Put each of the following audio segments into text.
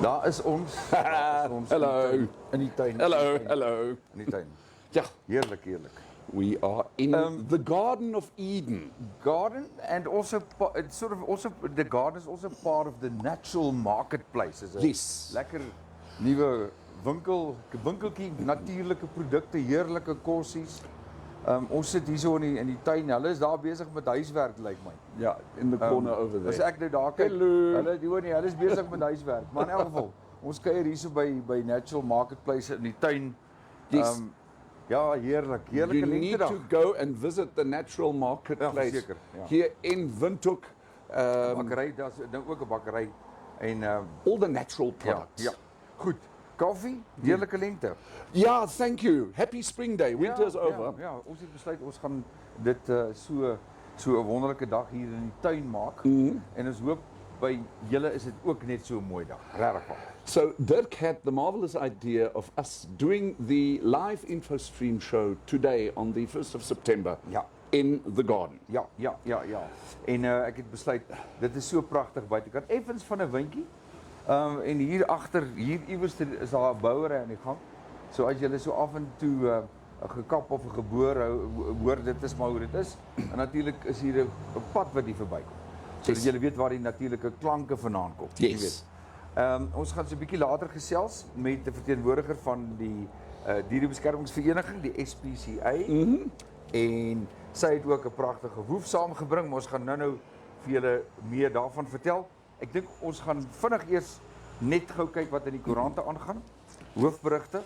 Daar is ons. Hello. In die tuin. Hello, hello. In die tuin. Ja, Heerlijk, heerlijk. we are in the Garden of Eden. Garden and also it's sort of also the garden is also part of the natural marketplace. Is 'n Yes. lekker nuwe winkeltjie, natuurlike produkte, heerlike kossies. Ons sit hier so in die tuin. Hulle is daar besig met huiswerk lyk my. Ja, in the corner over there. As ek nou daar kyk, Hallo. hulle is besig met huiswerk. Maar in elk geval, ons kuier hier so by Natural Marketplace in die tuin. Yes. Ja, heerlik. Heerlike You need lentedag. to go and visit the natural marketplace Ja, verseker, ja. here in Windhoek. Bakkery, daar's nou ook 'n bakkery en All the natural ja, products. ja. Goed. Koffie, heerlike lente. Yeah, thank you. Happy spring day. Winter's ja, over. Ja, ons het besluit ons gaan dit so 'n wonderlike dag hier in die tuin maak. En ons hoop by julle is dit ook net so 'n mooi dag. Regtig waar. So Dirk had the marvelous idea of us doing the live Infostream show today on the 1st of September Ja. in the garden. Ja. En ek het besluit dit is so pragtig buitekant. Effens van 'n windjie. En hier agter, hier iewers is daar 'n bouery aan die gang. So as jy so af en toe 'n gekap of 'n geboor hoor, dit is maar hoe dit is. En natuurlik is hier 'n pad wat hier verbykom. Sodat jy weet waar die natuurlike klanke vandaan kom. Jy Yes. weet. Ons gaan so 'n bietjie later gesels met 'n verteenwoordiger van die dierebeskermingsvereniging, die SPCA. En sy het ook 'n pragtige woef saamgebring, maar ons gaan nou vir julle meer daarvan vertel. Ek dink ons gaan vinnig eers net gou kyk wat in die koerante aangaan. Hoofberigte.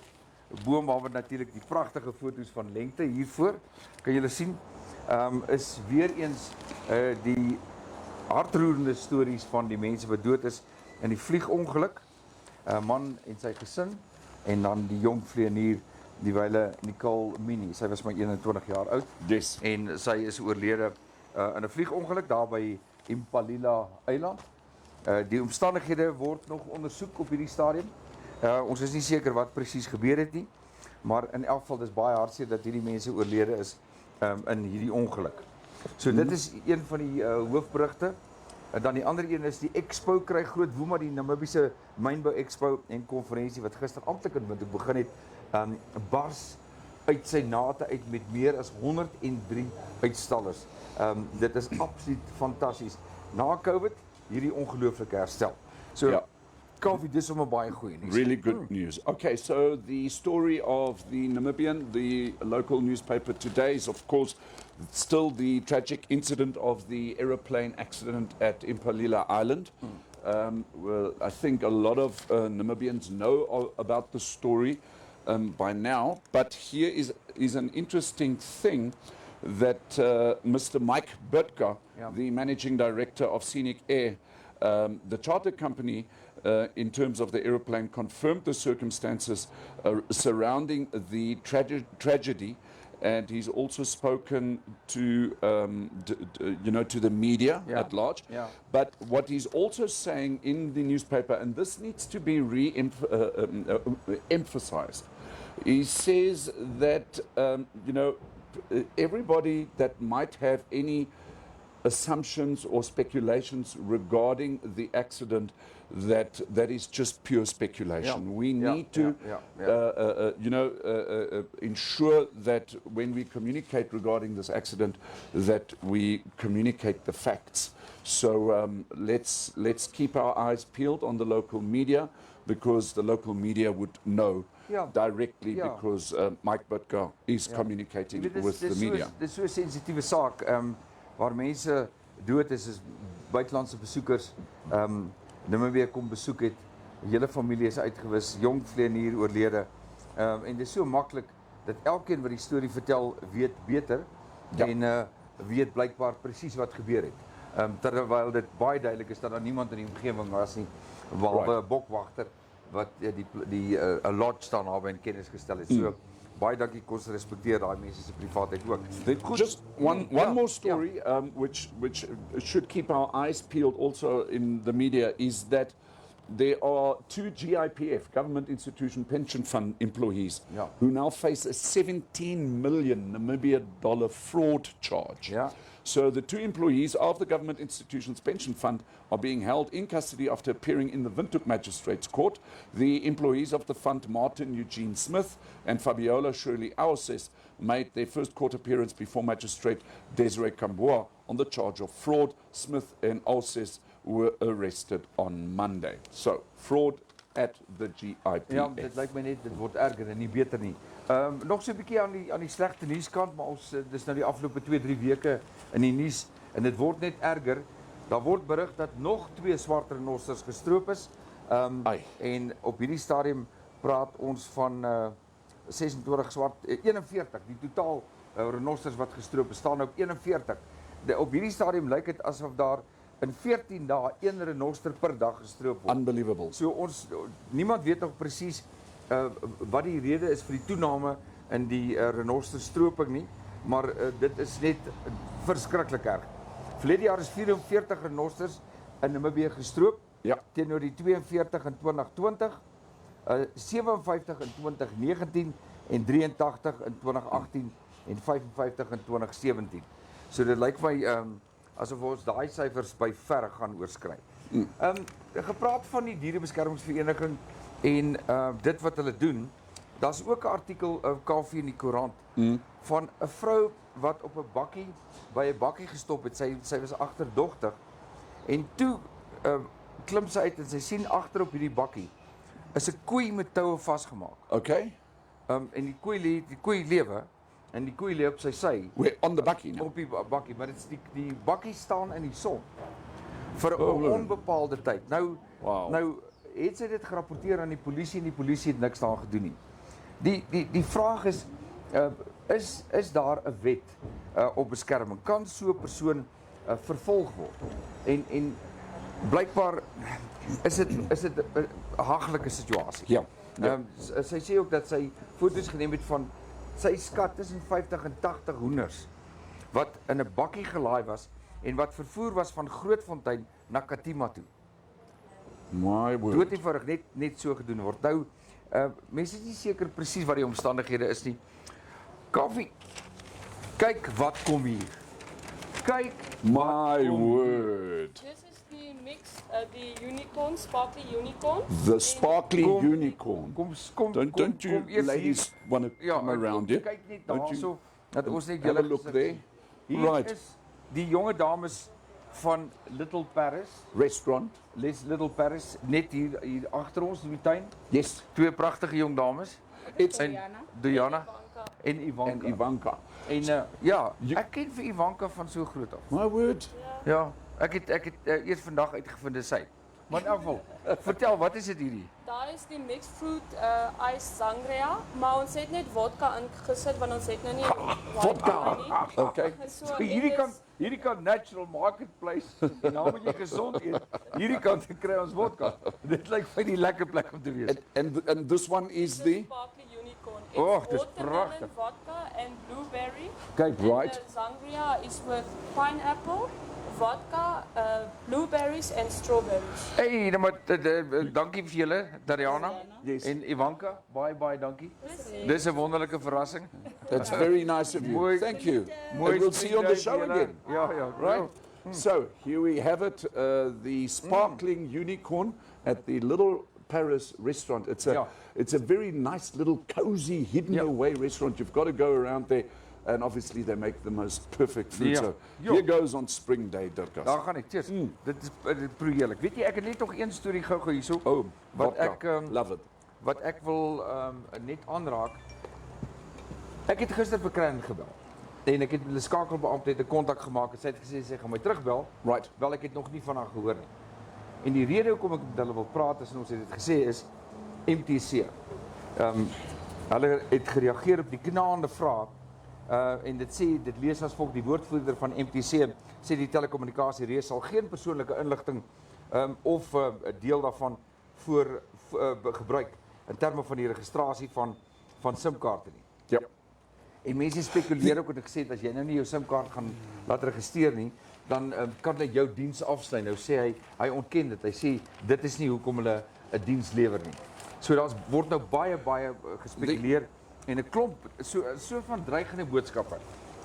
Boonop natuurlik die pragtige foto's van lengte hiervoor. Kan julle sien? Is weer eens die hartroerende stories van die mense wat dood is in die vliegongeluk. 'n Man en sy gesin en dan die jong vlieënier die wyle Nicole Mini. Sy was maar 21 jaar oud. Yes. En sy is oorlede in 'n vliegongeluk daar by Impalila Eiland. Die omstandighede word nog ondersoek op hierdie stadium. Ons is nie seker wat presies gebeur het nie, maar in elk geval dis baie hartseer dat hierdie mense oorlede is in hierdie ongeluk. So dit is een van die hoofberigte. Dan die ander een is die Expo kry groot woema, die Namibiese Mynbou Expo en konferensie wat gister amptelik in Windhoek begin het, bars uit sy nate uit met meer as 103 uitstallers. Dit is absoluut fantasties. Na COVID hierdie ongelooflike herstel. So Ja. Kaufeee, dis sommer baie goeie nuus. Really good news. Okay, so the story of the Namibian, the local newspaper today is, of course, still the tragic incident of the aeroplane accident at Impalila Island. Well, I think a lot of Namibians know about the story by now, but here is an interesting thing that Mr. Mike Burtka, the managing director of Scenic Air, the charter company, in terms of the aeroplane, confirmed the circumstances surrounding the tragedy, and he's also spoken to, to the media at large. Yeah. But what he's also saying in the newspaper, and this needs to be emphasized, he says that everybody that might have any assumptions or speculations regarding the accident, that is just pure speculation. We need to ensure that when we communicate regarding this accident, that we communicate the facts. So let's keep our eyes peeled on the local media, because the local media would know directly, because Mike Burtka is communicating with the media. Dit is so 'n sensitiewe saak waar mense dood is buitelandse besoekers Namibia kom besoek het, hele familie is uitgewis, jong vlieënier oorlede. En dit is so maklik dat elkeen wat die storie vertel weet beter en weet blykbaar presies wat gebeur het. Terwyl dit baie duidelik is dat daar niemand in die omgewing was nie, behalwe 'n bokwagter wat die 'n lodge staan naby in kennis gestel het. So baie dankie, ons respekteer daai mense se privaatheid ook. Just one more story, which should keep our eyes peeled also in the media, is that there are 2 GIPF, Government Institution Pension Fund employees, Yeah. who now face a 17 million Namibia dollar fraud charge. Yeah. So the 2 employees of the Government Institutions Pension Fund are being held in custody after appearing in the Windhoek Magistrates Court. The employees of the fund, Martin Eugene Smith and Fabiola Shirley Auses, made their first court appearance before Magistrate Desiree Kamboa on the charge of fraud. Smith and Auses were arrested on Monday. So, fraud at the GIPF. Ja, dit lyk my net dit word erger en nie beter nie. Nog so 'n bietjie aan die slegte nuuskant, maar ons dis nou die afgelope 2-3 weke in die nuus en dit word net erger. Daar word berig dat nog 2 swart renosters gestroop is. En op hierdie stadium praat ons van 26 swart 41. Die totaal renosters wat gestroop is staan nou op 41. Op hierdie stadium lyk dit asof daar in 14 dae 1 renoster per dag gestroop word. Unbelievable. So niemand weet nog presies wat die rede is vir die toename in die renosterstroping nie, maar dit is net verskriklik erg. Verlede jaar is 44 renosters in Namibië gestroop, teenoor die 42 in 2020, 57 in 2019 en 83 in 2018 en 55 in 2017. So dit lyk my asof ons daai syfers by ver gaan oorskry. Gepraat van die dierebeskermingsvereniging en dit wat hulle doen, daar's ook 'n artikel Kaufeee in die koerant van 'n vrou wat op 'n bakkie by 'n bakkie gestop het. Sy was agterdogtig en toe klim sy uit en sy sien agter op hierdie bakkie is 'n koei met toue vasgemaak. Okay. En die koei lewe en die koei lê op sy We're on the bakkie now. op die bakkie, maar dit is die bakkie staan in die son vir 'n onbepaalde tyd. Nou het sy dit gerapporteer aan die polisie en die polisie het niks daaraan gedoen nie. Die vraag is daar 'n wet op beskerming? Kan so 'n persoon vervolg word? En blykbaar is dit 'n haglike situasie. Ja. Sy sê ook dat sy foto's geneem het van sy skat tussen 50 en 80 hoenders wat in 'n bakkie gelaai was en wat vervoer was van Grootfontein na Katima toe. My word. Dood eenvoudig net so gedoen word. Nou, mense is nie seker presies wat die omstandighede is nie. Kaufeee, kyk wat kom hier. Kyk, my word. This is the mix, the unicorn, sparkly unicorn. The sparkly unicorn. Don't you eers ladies want to come around here? Kyk net Don't you daarso dat ons net have a look there? Hier Right. is die jonge dames van Little Paris. Restaurant. Little Paris, net hier agter ons in die tuin. Yes. 2 pragtige jong dames. It's Diana en Ivanka. and Ivanka. En ja, ek ken vir Ivanka van so groot af. My word. Ja, ek het eers vandag uitgevind dis sy. Maar in elk geval, vertel, wat is dit hierdie? Daar is die mixed fruit ice sangria, maar ons het net vodka ingesit want ons het nou nie Vodka. nie. Okay. So Hierdie kan Natural Marketplace en nou moet jy gesond eet. Hierdie kant kry ons vodka. Dit lyk vir die lekker plek om te wees. And this one is the sparkly unicorn. It's Oh, dis watermelon, pragtig. vodka and blueberry. Kijk, And right. the sangria is with pineapple, vodka, blueberries and strawberries. Hey, nou maar dankie vir julle, Diana Yes. en Ivanka. Baie dankie. Dis 'n wonderlike verrassing. That's very nice of you. Mooi. Thank you. Mooi And we'll see you on the vriende, show julle. again. Ja, Right? So here we have it, the sparkling unicorn at the Little Paris restaurant. It's a very nice little cozy, hidden away restaurant. You've got to go around there, and obviously they make the most perfect food. So here goes on Spring Day, Dirkas. Daar gaan ek. Cheers. Dit proe heerlik. Weet jy, ek het net nog een storie gou hierso. Oh, wat vodka. ek Love it. wat ek wil net aanraak. Ek het gister vir Kran gebel. En ek het met hulle skakelbeampte 'n kontak gemaak en sy het gesê sy gaan my terugbel. Right. Wel ek het nog nie van haar gehoor nie. En die rede hoekom ek met hulle wil praat is en ons het dit gesê is MTC. Hulle het gereageer op die knaande vraag en dit lees as volg: die woordvoerder van MTC sê die telekommunikasie reus sal geen persoonlike inligting of 'n deel daarvan voor gebruik in terme van die registrasie van SIM-kaarte nie. Yep. En mense spekuleer ook, wat ek gesê het, as jy nou nie jou SIM-kaart gaan laat registreer nie, dan kan hy jou diens afsny. Nou sê hy ontken dit. Hy sê dit is nie hoekom hulle 'n diens lewer nie. So daar's word nou baie gespekuleer en 'n klomp so van dreigende boodskappe.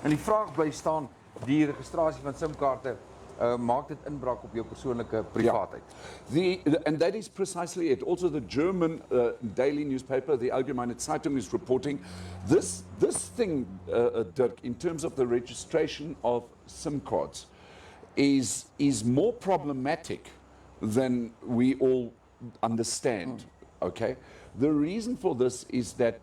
En die vraag bly staan, die registrasie van SIM-kaarte maak dit inbraak op jou persoonlike privaatheid. And that is precisely it. Also, the German daily newspaper, the Allgemeine Zeitung, is reporting this thing, Dirk, in terms of the registration of SIM cards, is more problematic than we all understand. Okay, the reason for this is that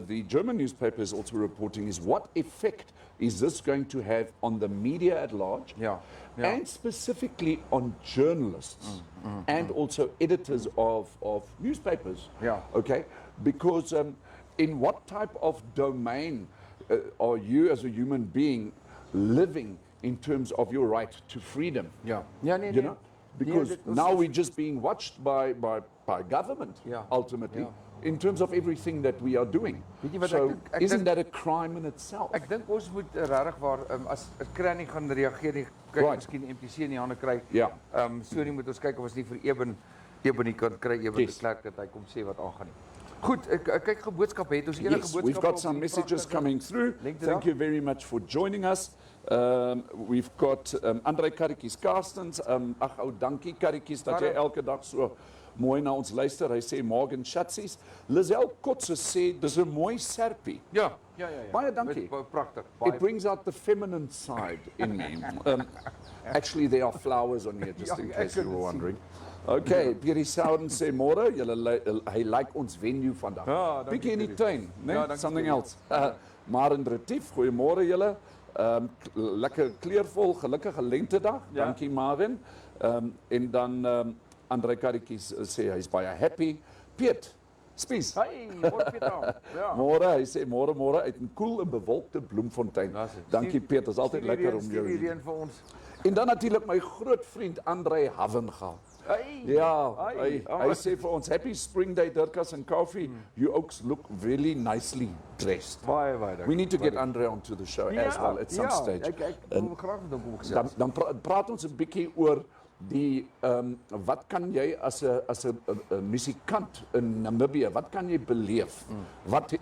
the German newspaper is also reporting is what effect is this going to have on the media at large, and specifically on journalists and also editors of newspapers. Okay, because in what type of domain are you as a human being living in terms of your right to freedom? You know, because now we're just being watched by government ultimately. In terms of everything that we are doing. So isn't that a crime in itself? Ek dink ons moet regtig waar as 'n kry nie gaan reageer nie, kyk miskien MPC in die hande kry. Sorry, moet ons kyk of ons nie vir Eben kan kry, Eben die klerk dat hy kom sê wat aangaan nie. Goed, kyk geboodskappe het ons enige boodskappe. We've got some messages coming through. Thank you very much for joining us. We've got Andre Karretjies Karstens. Ag ou dankie Karretjies dat jy elke dag so mooi na ons luister. Hy sê morgen shatsies. Lisel Kotse sê dis 'n mooi serpie. Ja. Baie dankie. Pragtig. It brings out the feminine side in me. Actually there are flowers on here just in case you were wondering. Okay, Pierre Souden sê môre, hy like ons venue vandag. Bietjie in die tuin, né? Something else. Maren Retief, goeiemôre julle. Lekker kleurvol, gelukkige lentedag. Dankie Marvin. En dan Andre Karretjies sê hy's baie happy. Piet, Spies. Hey, môre Piet daar. Môre, hy sê môre uit 'n koel en bewolkte Bloemfontein. Dankie Piet, dit is altyd lekker om jou hier vir ons. En dan natuurlik my groot vriend Andre Havenga. Hy sê vir ons happy spring day Dirkas and Kaufeee. You oaks look really nicely dressed. Baie. We need to get Andre onto the show as well at some stage. Ek wil graag met hom kom gesels. Dan praat ons 'n bietjie oor die wat kan jy as 'n musikant in Namibia, wat kan jy beleef?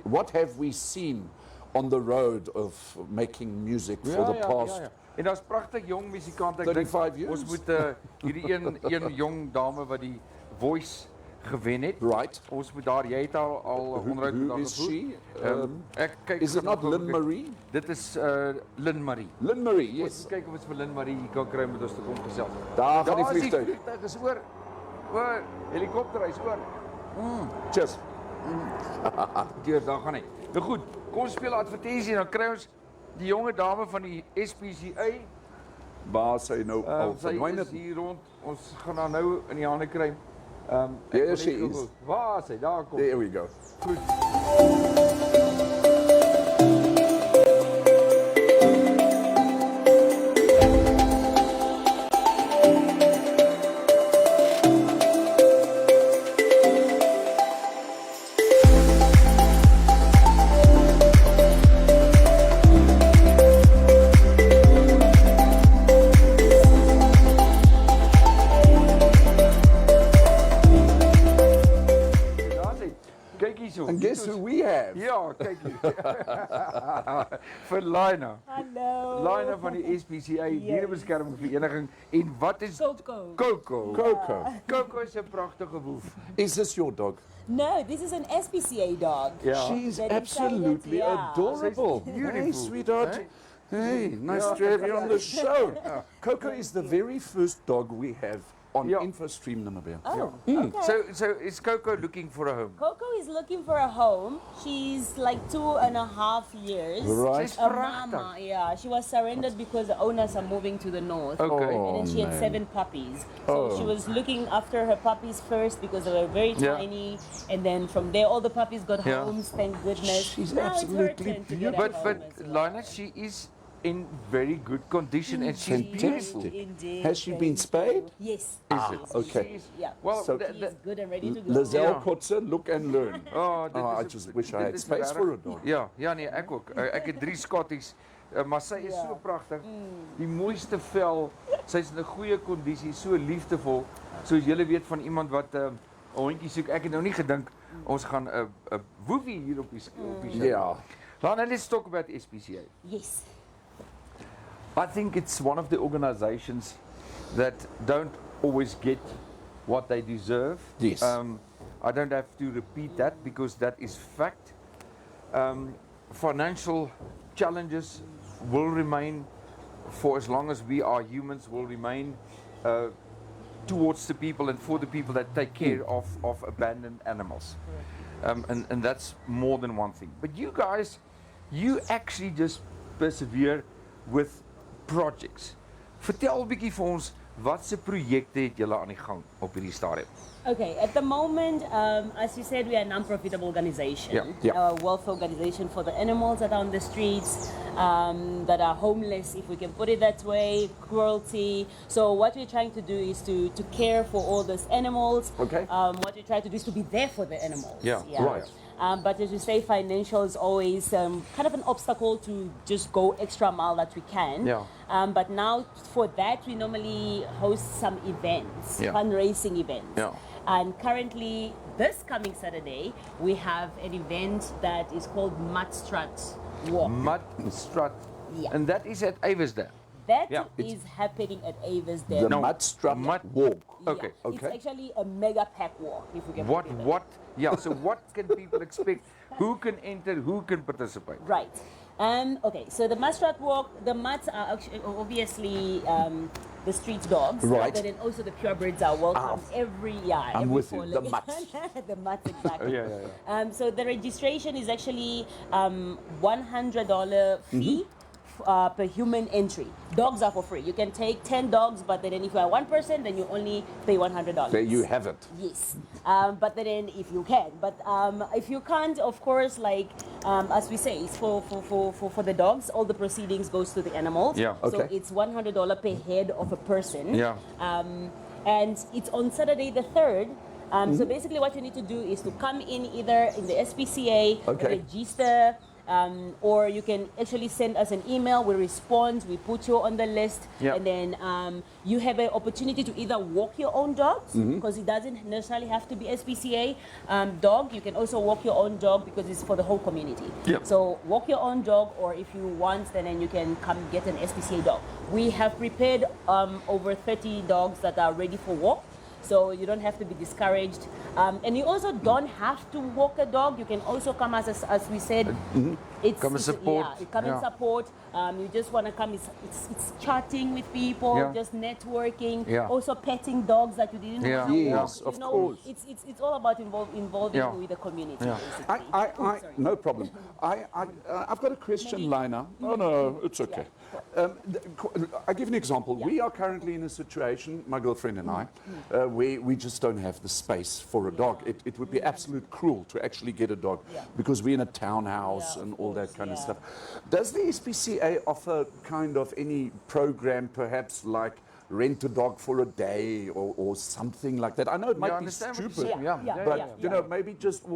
What have we seen on the road of making music for the past? En daar's pragtig jong musikante. 35 years. Ons moet hierdie een jong dame wat die Voice gewen het. Right. Ons moet daar, jy het al onderhoud met haar Who is she? Ek kyk. Is it not Lynn Marie? Dit is Lynn Marie. Lynn Marie, yes. Ons kyk of ons vir Lynn Marie hier kan kry met ons te kom gesels. Daar gaan die vliegtuig. vliegtuig. Die vliegtuig is oor. Oor helikopter hy's oor. Cheers. Cheers, daar gaan hy. Nou goed, kom ons speel 'n advertensie en dan kry ons die jonge dame van die SPCA. Waar sy nou al verdwyn het. Sy is hier rond. Ons gaan haar nou in die hande kry. There she is. Waar is sy? Daar kom. There we go. Goed. And guess who we have? Ja, kyk hier. Vir Lina. Hallo. Lina van die SPCA, Dierebeskermingsvereniging. En wat is Coco. Coco. Coco is 'n pragtige woef. Is this your dog? No, this is an SPCA dog. She's Very absolutely excited, yeah. adorable. She's beautiful. Hey, sweetheart. Hey, nice to have you on the show. Coco is the very first dog we have on Infostream Namibia. Oh, okay. So is Coco looking for a home? Coco is looking for a home. She's like 2.5 years. Right. She's A pragtig. mama, yeah. She was surrendered because the owners are moving to the north. Okay. And then she had 7 puppies. So she was looking after her puppies first because they were very tiny. And then from there, all the puppies got homes, thank goodness. She's now absolutely it's her turn to get a But home as well. Lina, she is in very good condition and she's beautiful. Fantastic. Indeed, Has she very been spayed? Yes. Okay. Yeah. Well, So- She is good and ready to go. Lizelle Kotze, look and learn. dit I is just wish I dit had is space regtig- for a dog. Ja, nee, ek ook. Ek het 3 Scotties. maar sy is so Ja. pragtig. Die mooiste vel. Sy's in 'n goeie kondisie, so liefdevol. Soos julle weet van iemand wat 'n hondjie soek. Ek het nou nie gedink ons gaan 'n woefie hier op die show. Yeah. Now let's talk about SPCA. Yes. I think it's one of the organizations that don't always get what they deserve. Yes. I don't have to repeat that because that is fact. Financial challenges will remain for as long as we are humans, will remain towards the people and for the people that take care of abandoned animals. And that's more than one thing. But you guys, you actually just persevere with projects. Vertel 'n bietjie vir ons watse projekte het julle aan die gang op hierdie stadium? Okay, at the moment, as you said, we are a non-profitable organization, Yeah. a welfare organization for the animals that are on the streets, that are homeless, if we can put it that way, cruelty. So what we're trying to do is to care for all those animals. Okay. What we try to do is to be there for the animals. Yeah, right. But as you say, financial is always kind of an obstacle to just go extra mile that we can. Yeah. But now for that, we normally host some events, Yeah. fundraising events. Yeah. And currently, this coming Saturday, we have an event that is called Mudstrut Walk. Mudstrut. Yeah. And that is at Avisdam. That Yeah, is happening at Avis The there. No, Mudstrut Mud- Walk. Okay. It's actually a mega pack walk, if we can put it that way. What? Yeah, so what can people expect? Who can enter? Who can participate? Right. Okay, so the Mudstrut Walk, the muds are actually, obviously the street dogs. Right. But then also the purebreds are welcome every I'm with you, fall. the mutts. The mutts, exactly. Yeah. So the registration is actually $100 fee. Per human entry. Dogs are for free. You can take 10 dogs, but then if you are one person, then you only pay $100. There you have it. Yes, but then if you can, but if you can't, of course, like as we say, it's for the dogs. All the proceedings goes to the animals. Yeah. So Okay. it's $100 per head of a person. Yeah. And it's on Saturday the 3rd. So basically, what you need to do is to come in either in the SPCA, Okay. register. Or you can actually send us an email, we respond, we put you on the list, Yeah. and then you have an opportunity to either walk your own dogs, because it doesn't necessarily have to be SPCA dog. You can also walk your own dog because it's for the whole community. Yeah. So walk your own dog, or if you want, then you can come get an SPCA dog. We have prepared over 30 dogs that are ready for walk. So you don't have to be discouraged, and you also don't have to walk a dog. You can also come as we said. Come and support. Yeah, come and Yeah. support. You just want to come. It's chatting with people, Yeah. just networking. Yeah. Also petting dogs that you didn't know Yeah. how to Yes, walk. of You know, course. It's all about involving Yeah. with the community. Yeah. Basically. No problem. I've got a question, Lina. Oh no, it's okay. I give an example. We are currently in a situation, my girlfriend and I, we just don't have the space for a dog. It would be absolute cruel to actually get a dog because we're in a townhouse Yeah, and of all that course, kind of yeah. stuff. Does the SPCA offer kind of any program, perhaps like rent a dog for a day or something like that? I know it Yeah, I might be understand what you're stupid, saying. Yeah. but you know, maybe just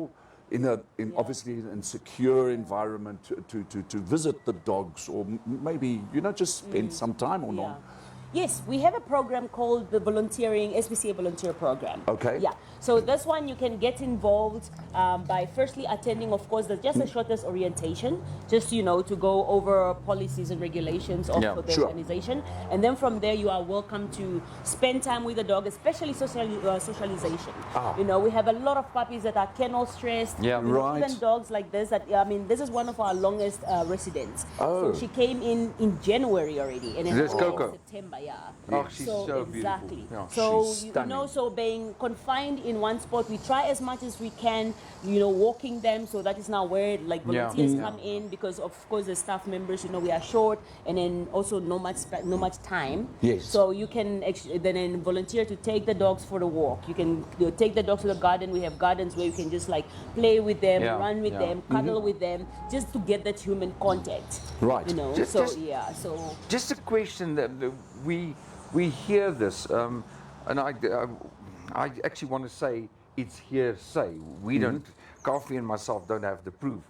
in obviously in secure environment to visit the dogs, or maybe just spend some time or not. Yes, we have a program called the volunteering SPCA volunteer program. Okay. Yeah. So this one you can get involved by firstly attending, of course, just the shortest orientation, just to go over policies and regulations of Yeah, the sure. organization, and then from there you are welcome to spend time with the dog, especially socialization. We have a lot of puppies that are kennel stressed. Yeah. Right. Even dogs like this. This is one of our longest residents. Oh. So she came in January already, and This is now Coco. September. Yeah. Oh, she's so beautiful. Exactly. Yeah. So She's stunning. so being confined in one spot, we try as much as we can, walking them. So that is now where like volunteers Yeah. come in, because of course the staff members, we are short, and then also no much time. Yes. So you can actually then volunteer to take the dogs for the walk. You can take the dogs to the garden. We have gardens where you can just like play with them, Yeah. run with Yeah. them, cuddle with them, just to get that human contact. Right. Just- So. Just a question that we hear this, and I actually want to say it's hearsay. We don't, Kaufeee and myself don't have the proof.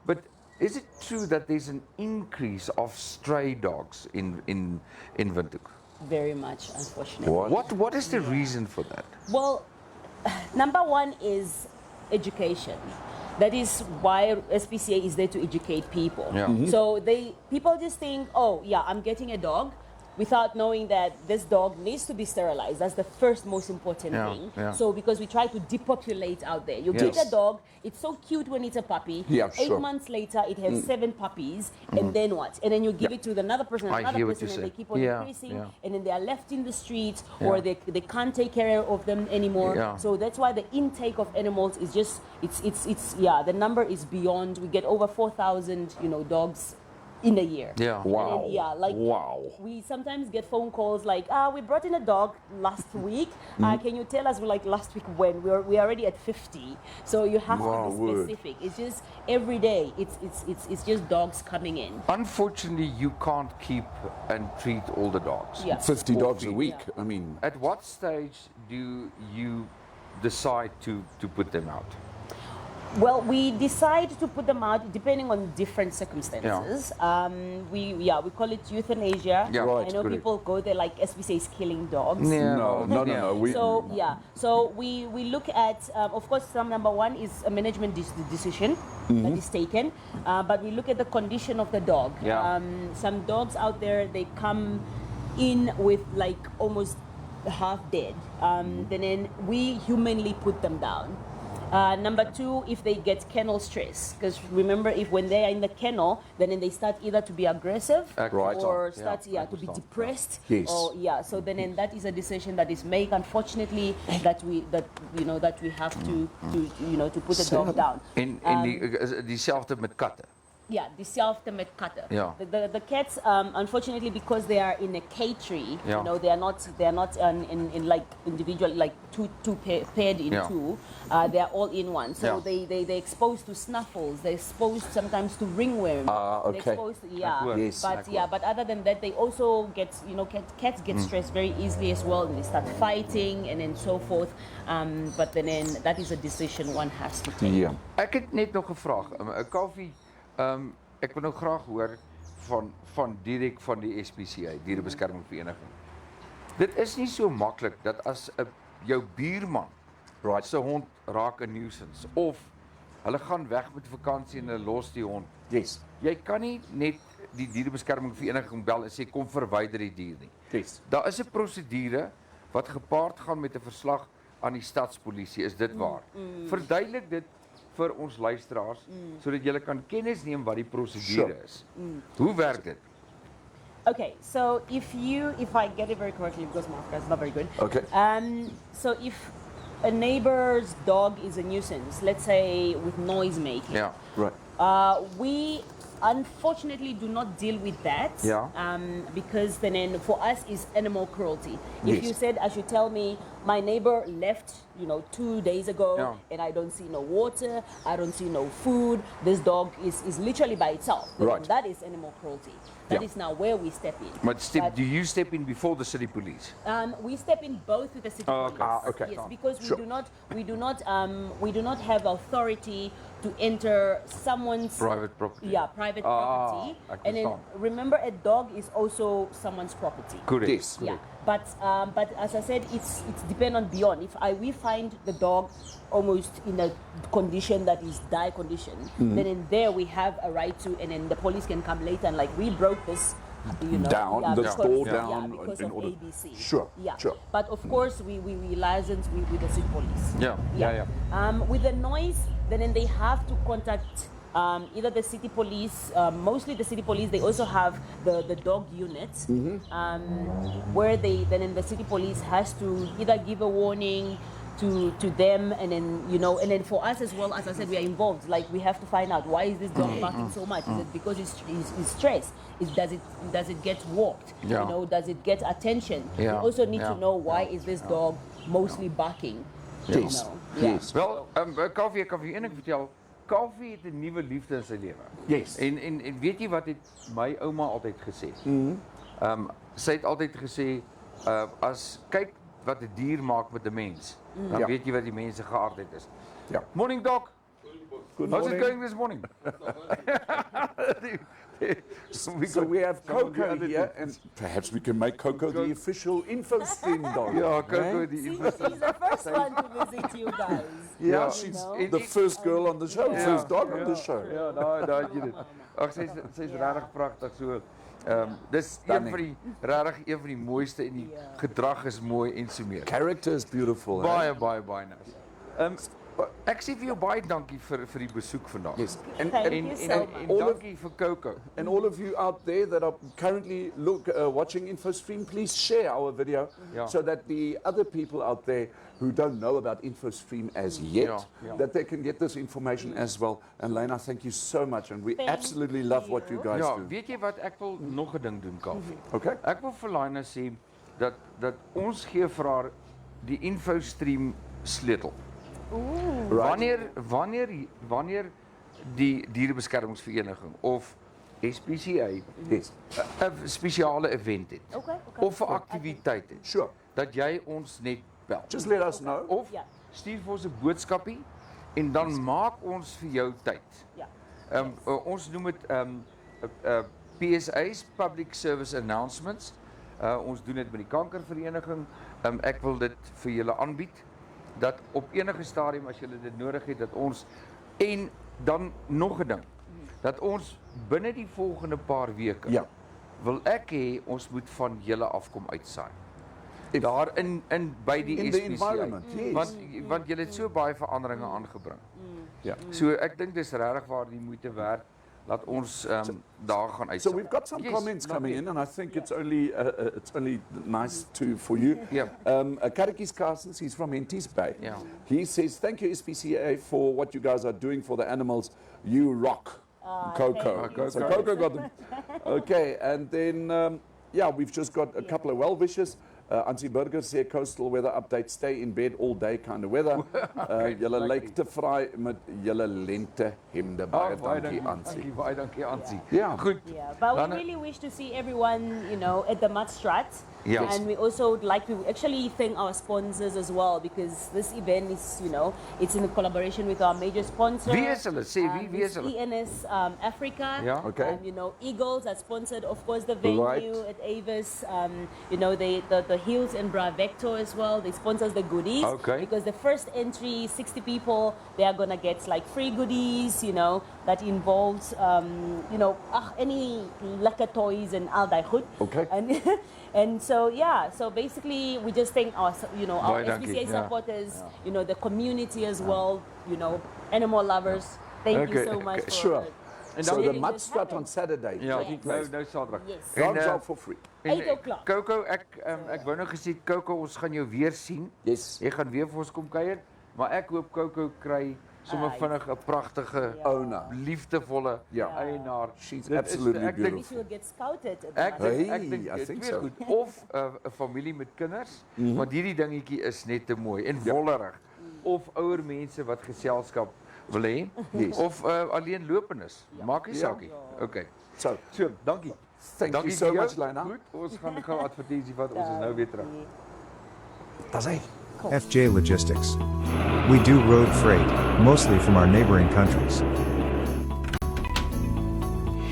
But Is it true that there's an increase of stray dogs in Windhoek? Very much, unfortunately. What is the reason for that? Well, number one is education. That is why SPCA is there to educate people. Yeah. So people just think, oh yeah, I'm getting a dog, without knowing that this dog needs to be sterilized. That's the first most important thing. Yeah. So because we try to depopulate out there. You Yes. get a dog, it's so cute when it's a puppy. Yeah, 8 sure. months later, it has 7 puppies, and then what? And then you give it to another person, I another hear what person, you and they say. keep on Yeah, increasing, yeah. and then they are left in the streets, Yeah. or they can't take care of them anymore. Yeah. So that's why the intake of animals is just, it's the number is beyond. We get over 4,000, dogs in a year. Yeah. Wow. And then, Wow. we sometimes get phone calls like, we brought in a dog last week. Can you tell us, last week when? We're already at 50. So you have Wow, to be word. specific. It's just every day. It's just dogs coming in. Unfortunately, you can't keep and treat all the dogs. Yeah. 50 dogs a feet. week. Yeah. I mean, At what stage do you decide to put them out? Well, we decide to put them out depending on different circumstances. We call it euthanasia. Yeah. Right, I know correct. people go there like SPCA is killing dogs. no. So we look at, of course, number one is a management decision that is taken, but we look at the condition of the dog. Yeah. Some dogs out there, they come in with almost half dead. Then we humanly put them down. Number two, if they get kennel stress, because remember, when they are in the kennel, then they start either to be aggressive Right. or Yeah, start I to be understand. depressed. Yes. Or so then that is a decision that is made, unfortunately, that we have to put the dog down. En diezelfde met katte. Yeah, dieselfde met katten. Ja. The cats, unfortunately, because they are in a cage-tree, Ja. they are not in individual, two paired in Ja. two. They are all in one. So Ja. they're exposed to snuffles. They're exposed sometimes to ringworm. Okay. They're exposed to, Yes. But other than that, they also get, cats get stressed very easily as well, and they start fighting and then so forth. But then that is a decision one has to take. Yeah. Ek het net nog gevraag, Kaufeee, ek wil nou graag hoor van direk van die SPCA, Dierebeskermingsvereniging. Dit is nie so maklik dat as jou buurman se hond raak 'n nuisance of hulle gaan weg met vakansie en hulle los die hond. Yes. Jy kan nie net die Dierebeskermingsvereniging bel en sê kom verwyder die dier nie. Yes. Daar is 'n prosedure wat gepaard gaan met 'n verslag aan die stadspolisie, is dit waar? Verduidelik dit vir ons luisteraars sodat julle kan kennis neem wat die prosedure is. Hoe werk dit? Okay, so if I get it very correctly, because my Africa is not very good. Okay. So if a neighbor's dog is a nuisance, let's say with noise making, Ja. Right. we unfortunately do not deal with that. Yeah. Because then for us is animal cruelty. If Yes. you said, as you tell me, my neighbor left, 2 days ago, Yeah. and I don't see no water, I don't see no food. This dog is literally by itself. Then Right. That is animal cruelty. That Yeah. is now where we step in. Maar But- do you step in before the city police? we step in both with the city Oh, police. okay. okay. Yes, because Sure. we do not have authority to enter someone's Private property. Yeah, private property. I And then understand. remember, a dog is also someone's property. Correct. Yes. Yeah, but as I said, it's depend on beyond. If we find the dog almost in a condition that is die condition, then in there we have a right to, and then the police can come later and we broke this. Down, the because- store yeah, down because in of order- ABC. Sure, Yeah. sure. But of course, we license with the city police. Yeah. With the noise, then they have to contact either the city police, mostly the city police. They also have the dog units, where then the city police has to either give a warning to them, and then for us as well, as I said, we are involved. We have to find out, why is this dog barking so much? Is it because it's stressed? Does it get walked? Yeah. Does it get attention? Yeah. We also need Yeah. to know, why is this dog mostly barking? Yes. Yeah. Yes. Wel, Kaufeee, ek kan vir enig vertel, Kaufeee het 'n nuwe liefde in sy lewe. Yes. En weet jy wat het my ouma altyd gesê? Sy het altyd gesê, as kyk wat 'n dier maak met 'n mens, dan Ja. weet jy wat die mens se geaardheid is. Ja. Morning, Doc. Good How's it morning. going this morning? So we have Coco here, and perhaps we can make Coco the official Infostream dog. Yeah, Coco, right? the See, she's the first one to visit you guys. Yeah, Yeah. she's know. the first girl on the show, Yeah. first dog on the show. Ja, daai het jy dit. Ag sy's Ja. regtig pragtig so. Dis een van die regtig een van die mooiste en die Ja. gedrag is mooi en so meer. Character is beautiful. Baie nice. Ek sê vir jou baie dankie vir die besoek vandag. Yes. And, Thank and, you En so much. all of- dankie vir Coco. and all of you out there that are currently watching Infostream, please share our video Yeah. so that the other people out there who don't know about Infostream as yet, Yeah. that they can get this information as well. And Lena, thank you so much, and we Thank absolutely love what you guys Ja, do. weet jy wat ek wil nog 'n ding doen, Kaufee. Okay? Ek wil vir Lina sê dat ons gee vir haar die Infostream sleutel. Wanneer die dierebeskermingsvereniging of SPCA Yes. 'n spesiale event het Okay. of 'n aktiwiteit het, Sure. dat jy ons net bel. Just let us know. Of Ja. stuur vir ons 'n boodskapie en dan maak ons vir jou tyd. Ja. Ons noem dit PSA's, Public Service Announcements. Ons doen dit met die kankervereniging. Ek wil dit vir julle aanbied dat op enige stadium as julle dit nodig het dat ons en dan nog 'n ding dat ons binne die volgende paar weke Ja. wil ek hê ons moet van julle afkom uitsaai. Daar in by die In the SPCA. environment, yes. Want julle het so baie veranderinge aangebring. Yeah. So ek dink dis regtig waar die moeite werd dat ons daar gaan So uitsaai. we've got some Yes, comments coming lovely. in, and I think it's only nice for you. Yeah. Karakis Carstens, he's from Henties Bay. Yeah. He says, "Thank you SPCA for what you guys are doing for the animals. You rock." Coco. thank you So so Coco got them. Okay, and then we've just got a couple of well wishes. Ansie Burger said coastal weather update, stay in bed all day kind of weather. Julle lyk te vry met julle lente hemde. Baie dankie Ansie. Baie dankie Ansie. Ja. Goed. Yeah, but we Dan- really wish to see everyone, at the Mudstrat. Yeah. And we also would like to actually thank our sponsors as well, because this event is, it's in collaboration with our major sponsor. Wie is hulle? Sê wie is it's hulle? ENS Africa. Ja. Okay. Eagles that sponsored, of course, the venue Right. at Avis. The Hills and Bra Vector as well. They sponsors the goodies. Okay. Because the first entry, 60 people, they are gonna get like free goodies, that involves, any lekker toys and all that good. Okay. And so basically we just thank our Baie dankie, SPCA ja. supporters, the community as well, animal lovers. Thank you Okay, so much okay, for sure. En So dan- the letting this Mudstrat happen. on Saturday. Ja, taking place. nou Saterdag. Yes. Dogs are for free. 8 o'clock. Coco, ek wou nou gesê Coco, ons gaan jou weer sien. Yes. Jy gaan weer vir ons kom kuier, maar ek hoop Coco kry sommer vinnig 'n pragtige Owner. liefdevolle Ja. eienaar. She's Dit is- absolutely ek dink- Maybe she will get scouted. At the Ek Mudstrat. dink Hey, I twee think so. goed. Of 'n familie met kinders, want hierdie dingetjie is net te mooi en wollerig. Of ouer mense wat geselskap wil hê, Yes. of alleen lopendes. Maak nie Ja. saakie. Okay. So, So, dankie. thank Dankie you so vir jou. much, Lena. Goed, ons gaan gou advertensie vat. Ons is nou weer terug. That's it. FJ Logistics. We do road freight, mostly from our neighboring countries.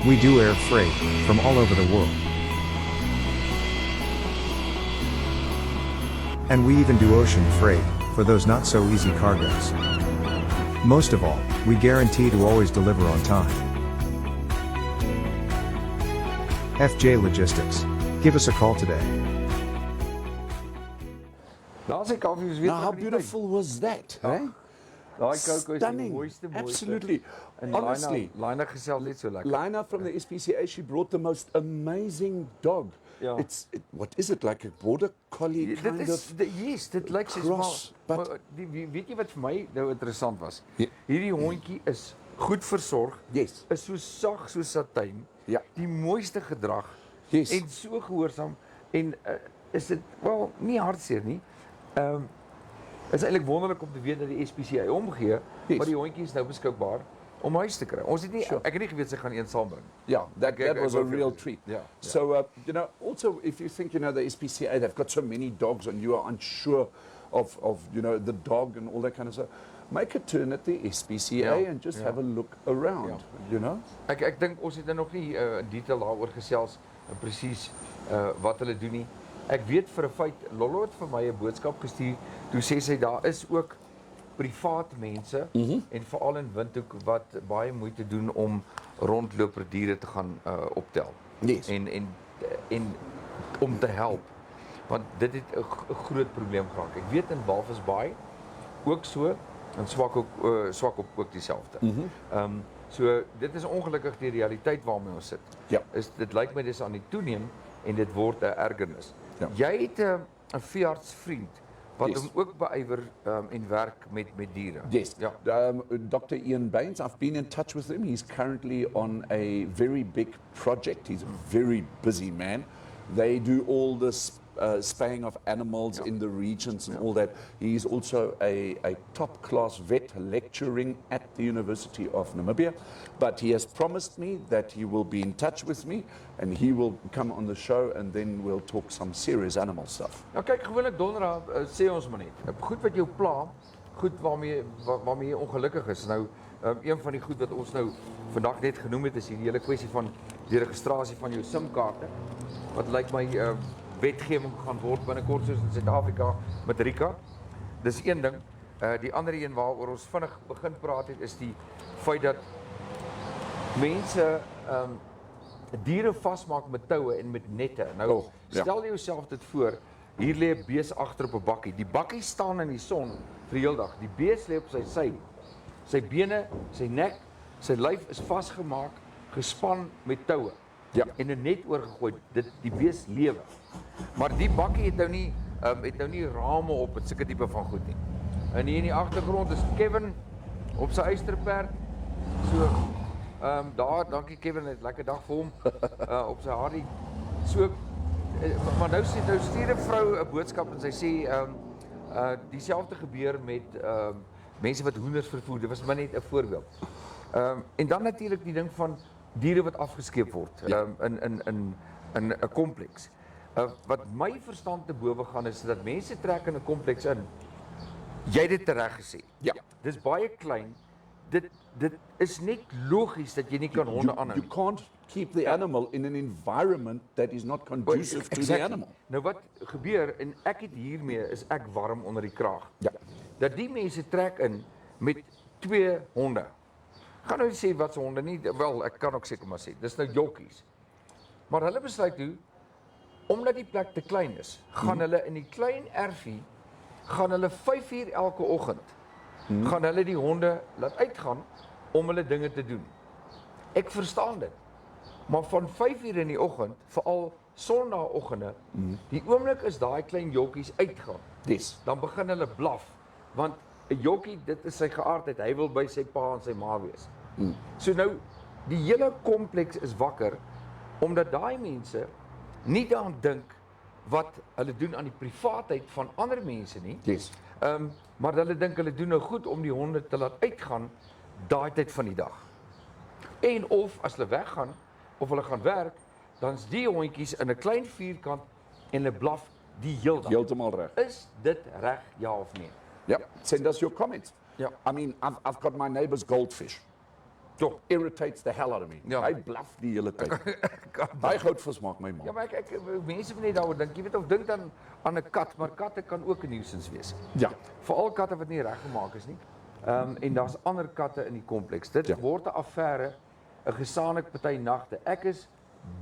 We do air freight, from all over the world. And we even do ocean freight, for those not so easy cargoes. Most of all, we guarantee to always deliver on time. FJ Logistics. Give us a call today. Daar's die koffie is weer. Now, how beautiful was that? Eh? Daai Coco is die Stunning. mooiste. Absolutely. En Honestly, Lina gesels net so lekker. Lina from the SPCA, she brought the most amazing dog. Ja. What is it, like a border collie Dit kind is of? yes, dit lyk soos cross, maar but- weet jy wat vir my nou interessant was? Ja. Hierdie hondjie is goed versorg. Yes. Is so sag soos satijn. Ja. Die mooiste gedrag. Yes. En so gehoorsaam en is dit wel nie hartseer nie. Is eintlik wonderlik om te weet dat die SPCA omgee, Yes. maar die hondjie is nou beskikbaar om huis te kry. Ons het nie Sure. ek het nie geweet sy gaan een saambring. Yeah, that Ek was a wou vir real jou sê. treat. Ja, ja. So, also, if you think, the SPCA, they've got so many dogs and you are unsure of the dog and all that kind of stuff, make a turn at the SPCA Ja, and just ja. have a look around, Ja. you know? Ek dink ons het nog nie in detail daaroor gesels presies wat hulle doen nie. Ek weet vir 'n feit Lollo het vir my 'n boodskap gestuur toe sê sy daar is ook privaat mense en veral in Windhoek wat baie moeite doen om rondloper diere te gaan optel. Yes. En om te help. Want dit het 'n groot probleem geraak. Ek weet in Walvis Bay ook so en Swakop ook dieselfde. So dit is ongelukkig die realiteit waarmee ons sit. Ja. Dit lyk my dis aan die toeneem en dit word 'n ergernis. Ja. Jy het 'n veeartsvriend wat Yes. hom ook beywer en werk met diere. Yes. Ja. Dr. Ian Baines, I've been in touch with him. He's currently on a very big project. He's a very busy man. They do all this spaying of animals in the regions and all that. He's also a top-class vet lecturing at the University of Namibia. But he has promised me that he will be in touch with me and he will come on the show and then we'll talk some serious animal stuff. Nou kyk, gewoonlik donderdag sê ons maar net, goed wat jou pla, goed waarmee jy ongelukkig is. Nou, een van die goed wat ons nou vandag net genoem het, is die hele kwessie van die registrasie van jou SIM-kaarte, wat lyk my wetgewing gaan word binnekort soos in Suid-Afrika met Rika. Dis een ding. Die ander een waaroor ons vinnig begin praat het, is die feit dat mense diere vasmaak met toue en met nette. Nou, stel jouself dit voor, hier lê 'n bees agter op 'n bakkie. Die bakkie staan in die son vir die hele dag. Die bees lê op sy bene, sy nek, sy lyf is vasgemaak, gespan met toue. Ja. En 'n net oorgegooi. Die bees lewe. Maar die bakkie het nou nie rame op met sulke tipe van goed nie. En hier in die agtergrond is Kevin op sy eysterperd. So daar, dankie Kevin, het 'n lekker dag vir hom op sy Harley. So maar nou stuur 'n vrou 'n boodskap en sy sê dieselfde gebeur met mense wat hoenders vervoer. Dit was maar net 'n voorbeeld. En dan natuurlik die ding van diere wat afgeskeep word in 'n kompleks. Wat my verstand te bowe gaan is dat mense trek in 'n kompleks in. Jy het dit reg gesê. Ja. Dis baie klein. Dit is net logies dat jy nie kan honde aanhou You nie. can't keep the animal in an environment that is not conducive to the animal. Nou wat gebeur en ek het hiermee is ek warm onder die kraag. Ja. Dat die mense trek in met 2 honde. Gaan nou nie sê wat se honde nie, wel ek kan ook seker maar sê. Dis nou jokkies. Maar hulle besluit toe omdat die plek te klein is, gaan hulle in die klein erfie gaan hulle 5 uur elke oggend gaan hulle die honde laat uitgaan om hulle dinge te doen. Ek verstaan dit. Maar van 5 uur in die oggend, veral sonnaandoggende, die oomblik is daai klein jokkies uitgaan. Yes. Dan begin hulle blaf, want 'n jokkie, dit is sy geaardheid, hy wil by sy pa en sy ma wees. So nou, die hele kompleks is wakker, omdat daai mense nie daaraan dink wat hulle doen aan die privaatheid van ander mense nie. Yes. Maar hulle dink hulle doen nou goed om die honde te laat uitgaan daai tyd van die dag. En of as hulle weggaan of hulle gaan werk, dan's die hondjies in 'n klein vierkant en hulle blaf die hele dag. Heeltemal reg. Is dit reg, ja of nee? Yeah. Send us your comments. Yeah. I mean, I've got my neighbor's goldfish. Toch. Irritates the hell out of me. Ja. Hy blaf die hele tyd. Daai goudvis maak my Ja, mal. maar ek mense moet net daaroor dink. Jy weet of dink dan aan 'n kat, maar katte kan ook 'n nuisance wees. Ja. Veral katte wat nie reggemaak is nie. En daar's ander katte in die kompleks. Dit Ja. word 'n affære, 'n gesaanlik party nagte. Ek is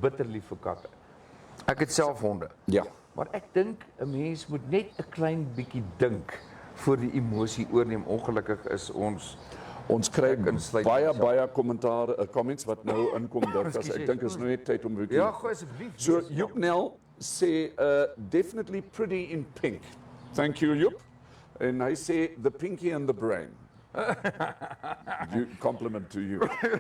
bitterlief vir katte. Ek het self honde. Ja. Maar ek dink 'n mens moet net 'n klein bietjie dink voor die emosie oorneem. Ongelukkig is Ons kry Ek insluit baie myself. kommentaar comments wat nou inkom Dirkas. Ekskuus, Ek dink is nou net tyd om weer Ja, gooi asseblief. So Joep Nel sê definitely pretty in pink. Thank you Joep. En hy sê the pinky and the brain. Compliment to you.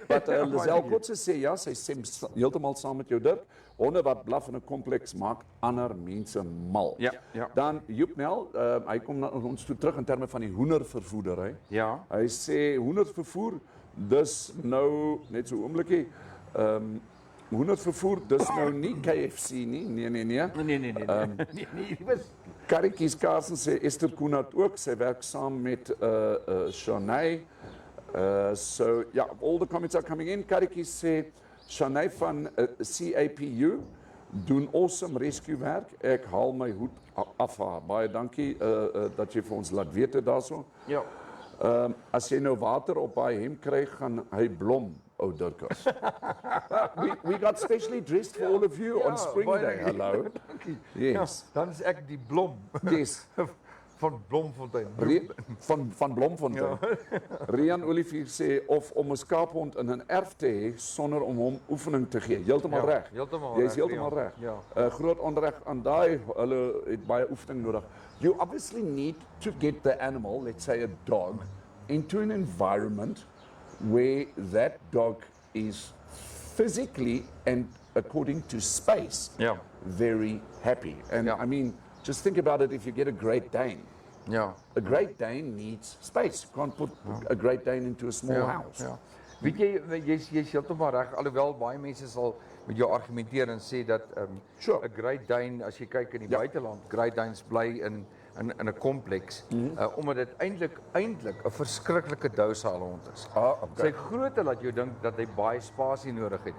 But Lisel Kotse sê ja, sy stem heeltemal saam met jou Dirk. Honde wat blaf in 'n kompleks maak ander mense mal. Ja, ja. Dan Joep Nel, hy kom na ons toe terug in terme van die hoendervervoedery. Ja. Hy sê hoendervervoer, dis nou net so oomblikie, hoendervervoer, dis nou nie KFC nie. Nee. Nee. Nee, Karikies Carson sê Esther Koenraad ook, sy werk saam met Shanae. So yeah, all the comments are coming in. Karikies sê Shanae van CAPU doen awesome rescue werk. Ek haal my hoed af haar. Baie dankie dat jy vir ons laat weet daarso. Ja. As jy nou water op daai hemp kry, gaan hy blom. Oh, Dirkas. we got specially dressed for all of you on Spring Day. Hello. Yes. Ja, dan is ek die blom. Yes. Van Blomfontein. Van Blomfontein. Rian Olivier sê of om 'n skaaphond in 'n erf te hê sonder om hom oefening te gee. Heeltemal reg. Jy is heeltemal reg. Ja. Groot onreg aan daai, hulle het baie oefening nodig. You obviously need to get the animal, let's say a dog, into an environment where that dog is physically and according to space very happy. And I mean, just think about it, if you get a Great Dane. Ja. A Great Dane needs space. You can't put a Great Dane into a small house. Ja. Weet jy, jy's heeltemal reg, alhoewel baie mense sal met jou argumenteer en sê dat 'n Great Dane, as jy kyk in die buiteland, Great Danes bly in 'n kompleks, omdat dit eintlik 'n verskriklike dousaal hond is. Sy grootte laat jou dink dat hy baie spasie nodig het.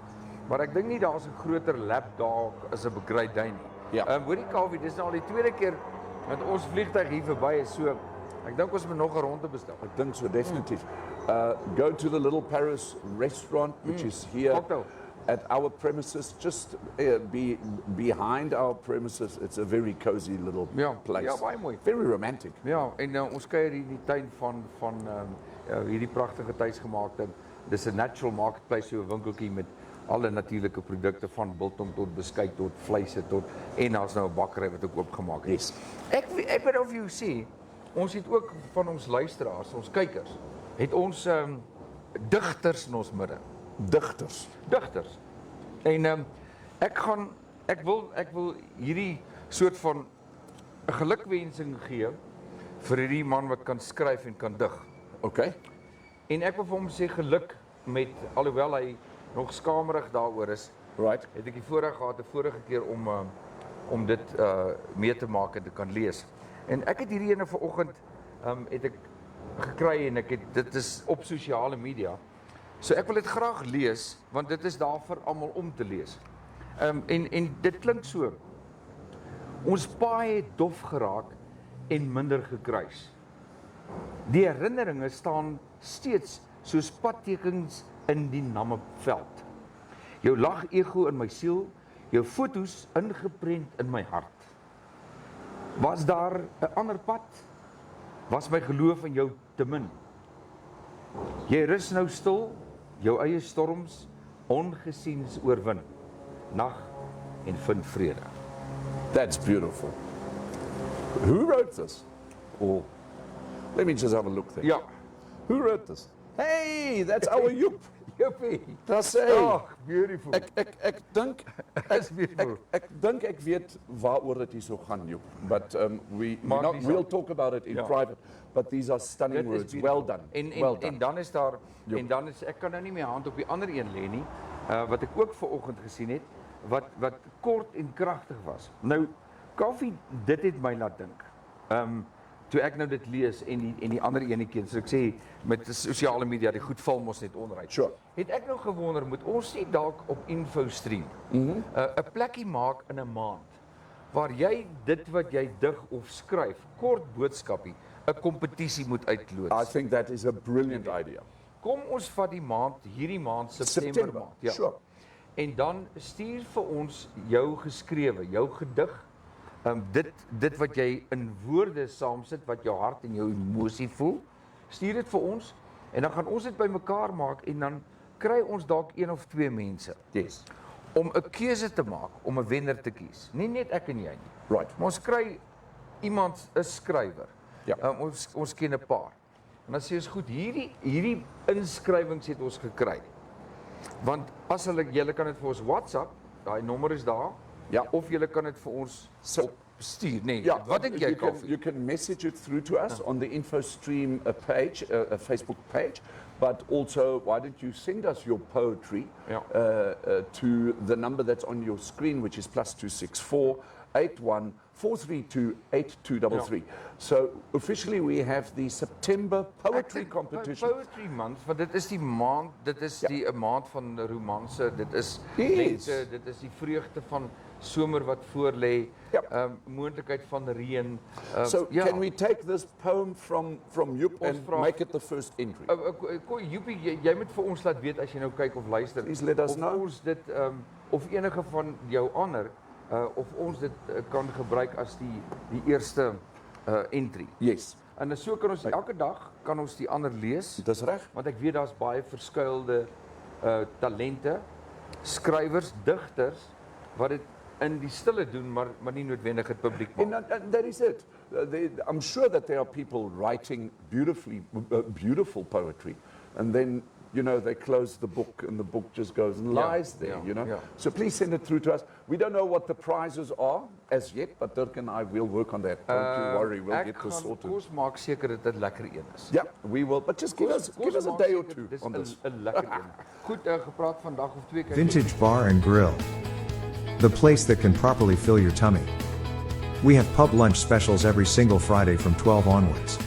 Maar ek dink nie daar's 'n groter lapdog as 'n Great Dane nie. Hoorie Kaufeee, dis nou al die tweede keer dat ons vliegtuig hier verby is, so ek dink ons moet nog 'n ronde bestel. Ek dink so, definitief. Go to the Little Paris restaurant, which is here at our premises, just behind our premises. It's a very cozy little place. Ja, baie mooi. Very romantic. Ja, en ons kuier hier in die tuin van hierdie pragtige tuisgemaakte. Dis 'n natural marketplace, so 'n winkeltjie met alle natuurlike produkte van biltong tot beskuit tot vleise tot en daar's nou 'n bakkery wat ook oopgemaak het. Yes. Ek wil of jy sê, ons het ook van ons luisteraars, ons kykers, het ons digters in ons midde. Digters. En ek wil hierdie soort van 'n gelukwensing gee vir hierdie man wat kan skryf en kan dig. Okay. En ek wil vir hom sê geluk met, alhoewel hy nog skamerig daaroor is. Right. Het ek die voorreg gehad 'n vorige keer om dit mee te maak en te kan lees. En ek het hierdie ene vanoggend het ek gekry en dit is op sosiale media. So ek wil dit graag lees want dit is daar vir almal om te lees. En dit klink so. Ons paai het dof geraak en minder gekruis. Die herinneringe staan steeds soos padtekens in die Namibveld. Jou lag ego in my siel, jou foto's ingeprent in my hart. Was daar 'n ander pad? Was my geloof in jou te min? Jy rus nou stil, jou eie storms ongesiens oorwin. Nag en vind vrede. That's beautiful. Who wrote this? Or let me just have a look there. Ja. Who wrote this? Hey, that's our Joep. Joepie. That's it. Oh, beautiful. Ek dink ek weet waaroor dit hier so gaan, Joep. But we'll talk about it in private. But these are stunning words. Well done. En dan is daar ek kan nou nie my hand op die ander een lê nie, wat ek ook vanoggend gesien het, wat kort en kragtig was. Nou Kaufeee, dit het my laat dink. Toe ek nou dit lees en die ander enetjie, so ek sê met sosiale media, die goed val mos net onderuit. Sure. Het ek nou gewonder, moet ons nie dalk op Infostream 'n plekkie maak in 'n maand waar jy dit wat jy dig of skryf, kort boodskapie, 'n kompetisie moet uitloods. I think that is a brilliant idea. Kom ons vat hierdie maand September maand. Ja. Sure. En dan stuur vir ons jou geskrewe, jou gedig, dit wat jy in woorde saamsit, wat jou hart en jou emosie voel, stuur dit vir ons en dan gaan ons dit bymekaar maak en dan kry ons dalk 1 of 2 mense. Yes. Om 'n keuse te maak, om 'n wenner te kies. Nie net ek en jy nie. Right. Maar ons kry iemand, 'n skrywer. Ja. Ons ken 'n paar. En dan sê ons goed, hierdie inskrywings het ons gekry. Want as julle kan dit vir ons WhatsApp, daai nommer is daar. Ja. Of julle kan dit vir ons stuur. Nee, Yeah, wat dink jy, Kaufeee? you can message it through to us on the Infostream page, a Facebook page, but also why don't you send us your poetry to the number that's on your screen, which is +264 81 4328233. So officially we have the September Poetry Competition. Poetry Month, want dit is die maand, dit is die 'n maand van romanse, dit is Yes. lente, dit is die vreugde van somer wat voorlê, Ja. moontlikheid van reën. So ja. can we take this poem from Joep Ons and vra- make it the first entry? Joepie, jy moet vir ons laat weet as jy nou kyk of luister. Please let us of know. ons dit of enige van jou ander of ons dit kan gebruik as die eerste entry. Yes, En so kan ons elke dag kan ons die ander lees. dis reg. Want ek weet daar's baie verskuilde talente, skrywers, digters wat dit in die stille doen, maar nie noodwendig dit publiek And maak. that is it. I'm sure that there are people writing beautiful poetry, and then they close the book, and the book just goes and lies there. yeah. So please send it through to us. We don't know what the prizes are as yet, but Dirk and I will work on that. Don't you worry, we'll get this sorted. Ons maak seker dat dit lekker een is. Yeah, we will. But just give us a day or two on this. 'n lekker een. Goed, gepraat vandag of twee keer. Vintage Bar and Grill. The place that can properly fill your tummy. We have pub lunch specials every single Friday from 12 onwards.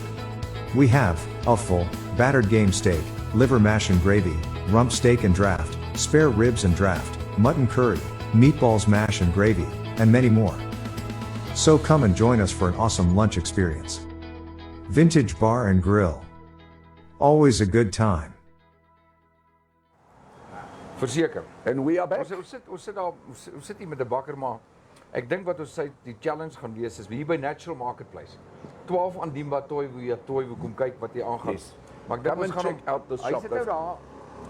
We have offal, battered game steak, liver mash and gravy, rump steak and draft, spare ribs and draft, mutton curry, meatballs mash and gravy, and many more. So come and join us for an awesome lunch experience. Vintage Bar and Grill. Always a good time. Verseker. And we are back. Ons sit hier met 'n bakker, maar ek dink wat ons sê die challenge gaan wees is hier by Natural Marketplace. 12 aan Dimba Toy kom kyk wat hier aangaan. Yes. Maar ek dink Come ons and gaan check out the hy shop. sit nou daar.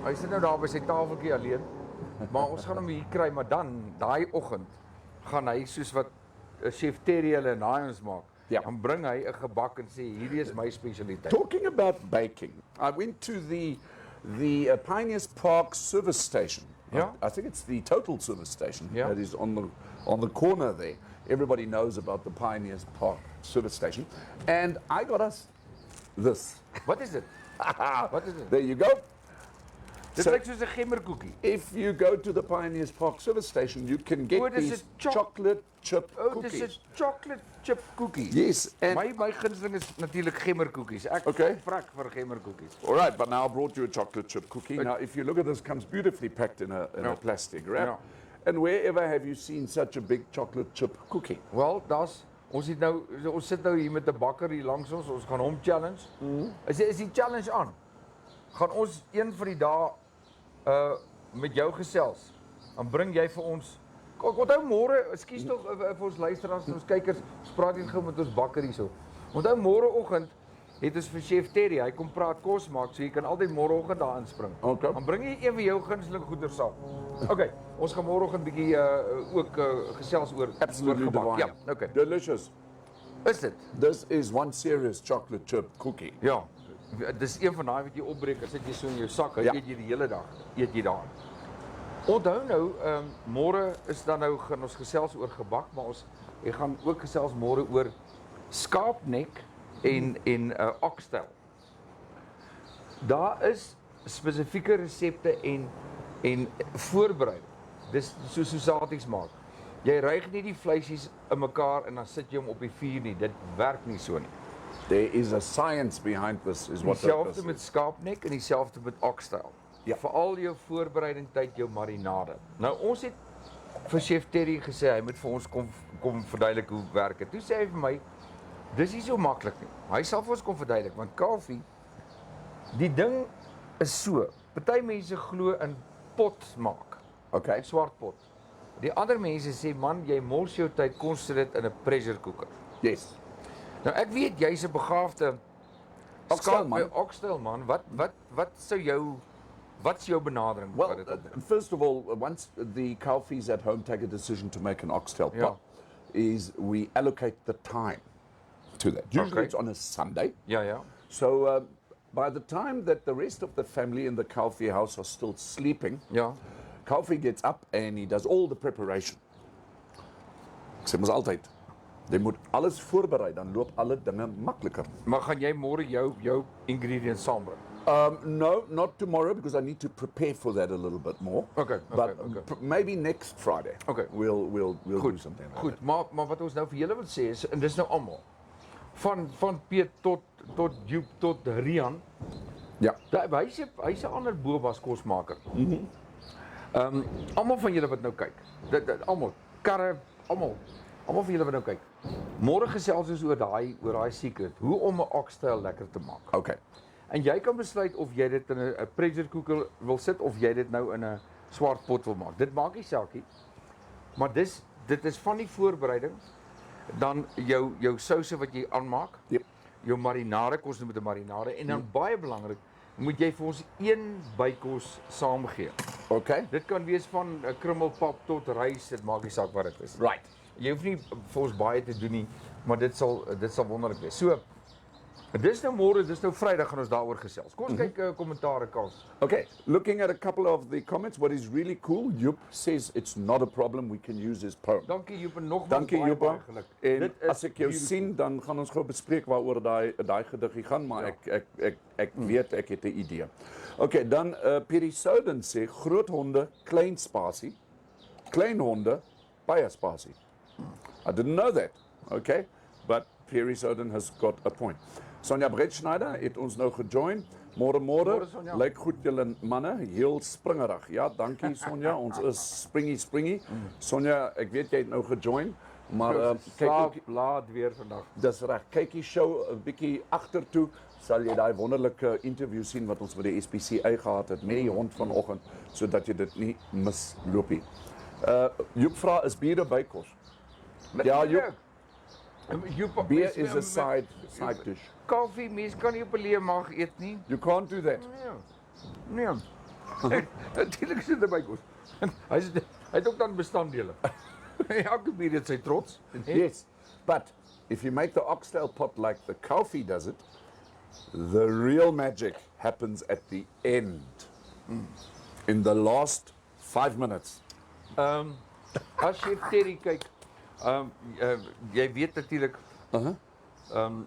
Hy sit nou daar by sy tafeltjie alleen. Maar ons gaan hom hier kry, maar dan daai oggend gaan hy soos wat chef Terry hulle en daai ons maak. Ja. Dan bring hy 'n gebak en sê hierdie is my spesialiteit. Talking about baking, I went to the Pioneers Park service station. Yeah. I think it's the Total service station Yeah. that is on the corner there. Everybody knows about the Pioneers Park service station. And I got us this. Wat is dit? Wat is dit? There you go. Dit So- lyk soos 'n gemmerkoekie. If you go to the Pioneers Park service station, you can get Oh, dis these 'n chocolate chip Oh, dis 'n cookies. chocolate chip koekie. Yes, and My gunsteling is natuurlik gemmerkoekies. Ek Okay. vrek vir gemmerkoekies. all right, but now I brought you a chocolate chip cookie. Now, if you look at this, it comes beautifully packed in a Yeah. plastic wrap. Yeah. And wherever have you seen such a big chocolate chip cookie? Wel, ons sit nou hier met 'n bakker hier langs ons gaan hom challenge. Is die challenge aan? Gaan ons een van die dae met jou gesels. Dan bring jy vir ons onthou môre, ekskuus tog vir ons luisteraars en ons kykers, ons praat hier gou met ons bakker hierso. Onthou môreoggend het ons vir chef Terry, hy kom praat kos maak, so jy kan altyd môreoggend daar inspring. Okay. Dan bring jy een van jou gunsteling goeder saam. Okay, ons gaan môreoggend bietjie ook gesels oor Absolutely oor gebak. divine. Ja, okay. Delicious. Is dit? This is one serious chocolate chip cookie. Ja. Dis een van daai wat jy opbreek, as jy so in jou sak, Ja. eet jy die hele dag, eet jy daar. Onthou nou, môre is dan nou gaan ons gesels oor gebak, maar ons gaan ook gesels môre oor skaapnek en oxtail. Daar is spesifieke resepte en voorbereiding. Dis so saties maak. Jy ryg nie die vleisies in mekaar en dan sit jy hom op die vuur nie. Dit werk nie so nie. There is a science behind this, is what Dieselfde that met is. skaapnek en dieselfde met oxtail. Ja. Veral jou voorbereiding tyd, jou marinade. Nou ons het vir chef Terry gesê hy moet vir ons kom verduidelik hoe werk dit. Toe sê hy vir my, dis nie so maklik nie. Hy sal vir ons kom verduidelik want Kaufeee, die ding is so. Party mense glo in pot maak, Okay. swart pot. Die ander mense sê man, jy mors jou tyd, kom sit dit in 'n pressure cooker. Yes. Nou ek weet jy's 'n begaafde Oxtail man. Oxtail man. Wat's jou benadering? Well, wat dit opbring? first of all, once the Kaufees at home take a decision to make an oxtail Yeah. pot, is we allocate the time to that. Usually Okay. it's on a Sunday. Ja. So by the time that the rest of the family in the Kaufee house are still sleeping, Ja. Kaufee gets up and he does all the preparation. Ek sê mos altyd, jy moet alles voorberei, dan loop alle dinge makliker. Maar gaan jy môre jou ingredients saambring? No, not tomorrow because I need to prepare for that a little bit more. Okay, But okay. maybe next Friday. Okay. We'll do something like Goed, maar wat ons nou vir julle wil sê is, en dis nou almal, van Piet tot Joep tot Rian, that. Ja. hy's 'n ander boobas kosmaker. Almal van julle wat nou kyk, almal, karre, almal van julle wat nou kyk. Môre gesels ons oor daai secret, hoe om 'n oxtail lekker te maak. Okay. En jy kan besluit of jy dit in 'n pressure cooker wil sit of jy dit nou in 'n swart pot wil maak. Dit maak nie saak nie. Maar dit is van die voorbereiding, dan jou souse wat jy aanmaak, Yep. jou marinade, kos met 'n marinade en dan baie belangrik, moet jy vir ons een bykos saamgee. Okay. Dit kan wees van 'n krummelpap tot rys, dit maak nie saak wat dit is. Right. Jy hoef nie vir ons baie te doen nie, maar dit sal wonderlik wees. So, dis nou môre, dis nou Vrydag gaan ons daaroor gesels. Kom ons kyk kommentaare kans. Okay, looking at a couple of the comments, what is really cool, Joep says it's not a problem, we can use his poem. Dankie Joep en nogmaals Dankie baie Joep. geluk. En Dit is as ek jou beautiful. sien, dan gaan ons gou bespreek waaroor daai gediggie gaan, maar ek weet ek het 'n idee. Okay, dan Pierre Souden sê groot honde, klein spasie. Klein honde, baie spasie. I didn't know that. Okay, but Pierre Souden has got a point. Sonja Breitschneider het ons nou gejoin. Môre, Môre, Sonja. lyk goed julle manne, heel springerig. Ja, dankie Sonja, ons is springy. Sonja, ek weet jy het nou gejoin, maar kyk ook, laat weer vandag. dis reg. Kyk die show 'n bietjie agtertoe, sal jy daai wonderlike interview sien wat ons by die SPCA gehad het met die hond vanoggend, sodat jy dit nie misloop nie. Joep vra is bier 'n bykos? Ja, Joep. Joep, Beer is a side dish. Koffie, mens kan nie op 'n leë maag eet nie. You can't do that. Nee. Natuurlik sit er bykos. Hy het ook dan bestanddele. Elke bier het sy trots. Yes, but if you make the oxtail pot like the Kaufeee does it, the real magic happens at the end. In the last 5 minutes. As jy Terry kyk, jy weet natuurlik,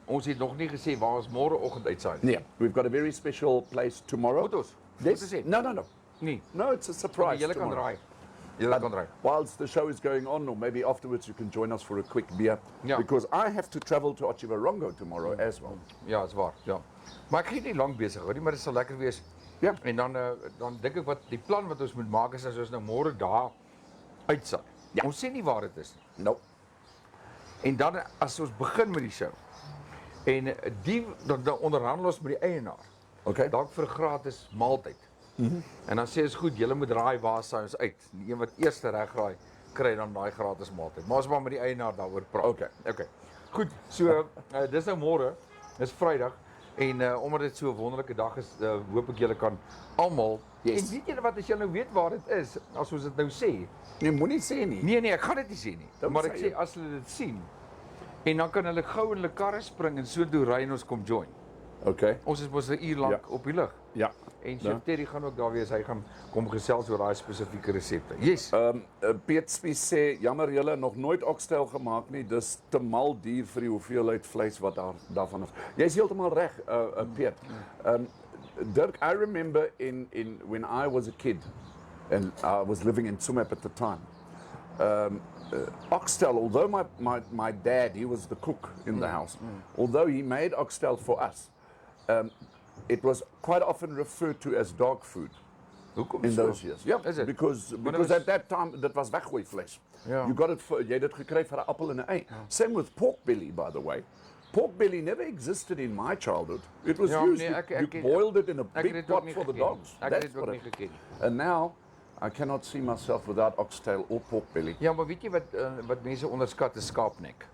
ons het nog nie gesê waar ons môreoggend uitsaai nie. Yeah, we've got a very special place tomorrow. Moet ons? Yes. Moet ons sê? No. Nee. No, it's a surprise. Julle kan tomorrow. raai. Julle kan raai. Whilst the show is going on, or maybe afterwards, you can join us for a quick beer. Ja. Because I have to travel to Otjiwarongo tomorrow as well. Ja, is waar. Ja. Maar ek gaan nie lank besig hoor, maar dit sal lekker wees. Ja. En dan dink ek wat die plan wat ons moet maak is as ons nou môre daar uitsaai. Ja. Ons sê nie waar dit is nie. No. En dan as ons begin met die show en dan onderhandel ons met die eienaar. Okay. Dalk vir 'n gratis maaltyd. En dan sê ons goed, julle moet raai waar saai ons uit. Die een wat eers reg raai, kry dan daai gratis maaltyd. Maar ons maar met die eienaar daaroor praat. Okay. Goed, so dis nou môre. Dis Vrydag en omdat dit so 'n wonderlike dag is, hoop ek julle kan almal. Yes. En weet julle wat as julle nou weet waar dit is, as ons dit nou sê? Nee, moenie sê nie. Nee, ek gaan dit nie sê nie. Don't Maar ek say sê as hulle dit sien en dan kan hulle gou in hulle karre spring en so toe ry en ons kom join. Okay. Ons is mos 'n uur lank op die lug. Ja. En Chef Terry gaan ook daar wees. Hy gaan kom gesels oor daai spesifieke resepte. Yes. Piet Spies sê jammer julle nog nooit oxtail gemaak nie. Dis te mal duur vir die hoeveelheid vleis wat daarvan is. Jy's heeltemal reg, Piet. Dirk, I remember in when I was a kid and I was living in Tsumeb at the time. Oxtail, although my dad, he was the cook in the house, although he made oxtail for us, it was quite often referred to as dog food Hoekom in so? those years. Yeah, Is it? because was- at that time dit was weggooi vlees. Ja. You got it for jy het dit gekry vir 'n appel en 'n ei. Same with pork belly, by the way. Pork belly never existed in my childhood. It was Ja, used, nee, you boiled it in a Ek het big dit ook pot nie for the geken. dogs. Ek het That's dit ook what nie geken. And now, I cannot see myself without oxtail or pork belly. Ja, maar weet jy wat mense onderskat is skaapnek.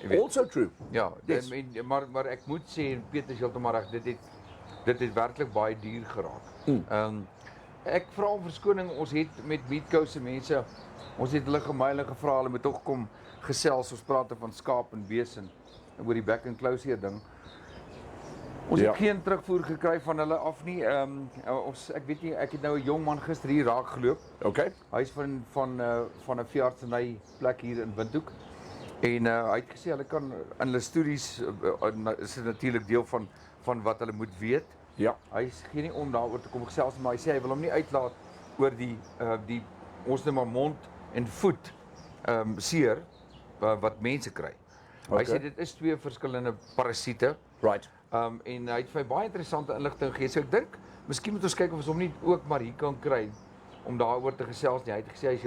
Jy weet. Also true. Ja, Yes. maar ek moet sê en Piet is heeltemal reg, dit het werklik baie duur geraak. Ek vra om verskoning, ons het met Meatco se mense, ons het hulle gemyle gevra, hulle moet tog kom gesels, ons praat van skaap en bees en oor die back and close hier ding. Ons Ja. het geen terugvoer gekry van hulle af nie. Ek weet nie, ek het nou 'n jong man gister hier raak geloop. Okay. Hy's van 'n veeartseny plek hier in Windhoek. En hy het gesê hulle kan in hulle studies is dit natuurlik deel van wat hulle moet weet. Ja. Hy gee nie om daaroor te kom gesels, maar hy sê hy wil hom nie uitlaat oor die ons noem maar mond en voet seer wat mense kry. Hy sê dit is 2 verskillende parasiete. Right. En hy het vir my baie interessante inligting gegee. So ek dink miskien moet ons kyk of ons hom nie ook maar hier kan kry om daaroor te gesels nie. Hy het gesê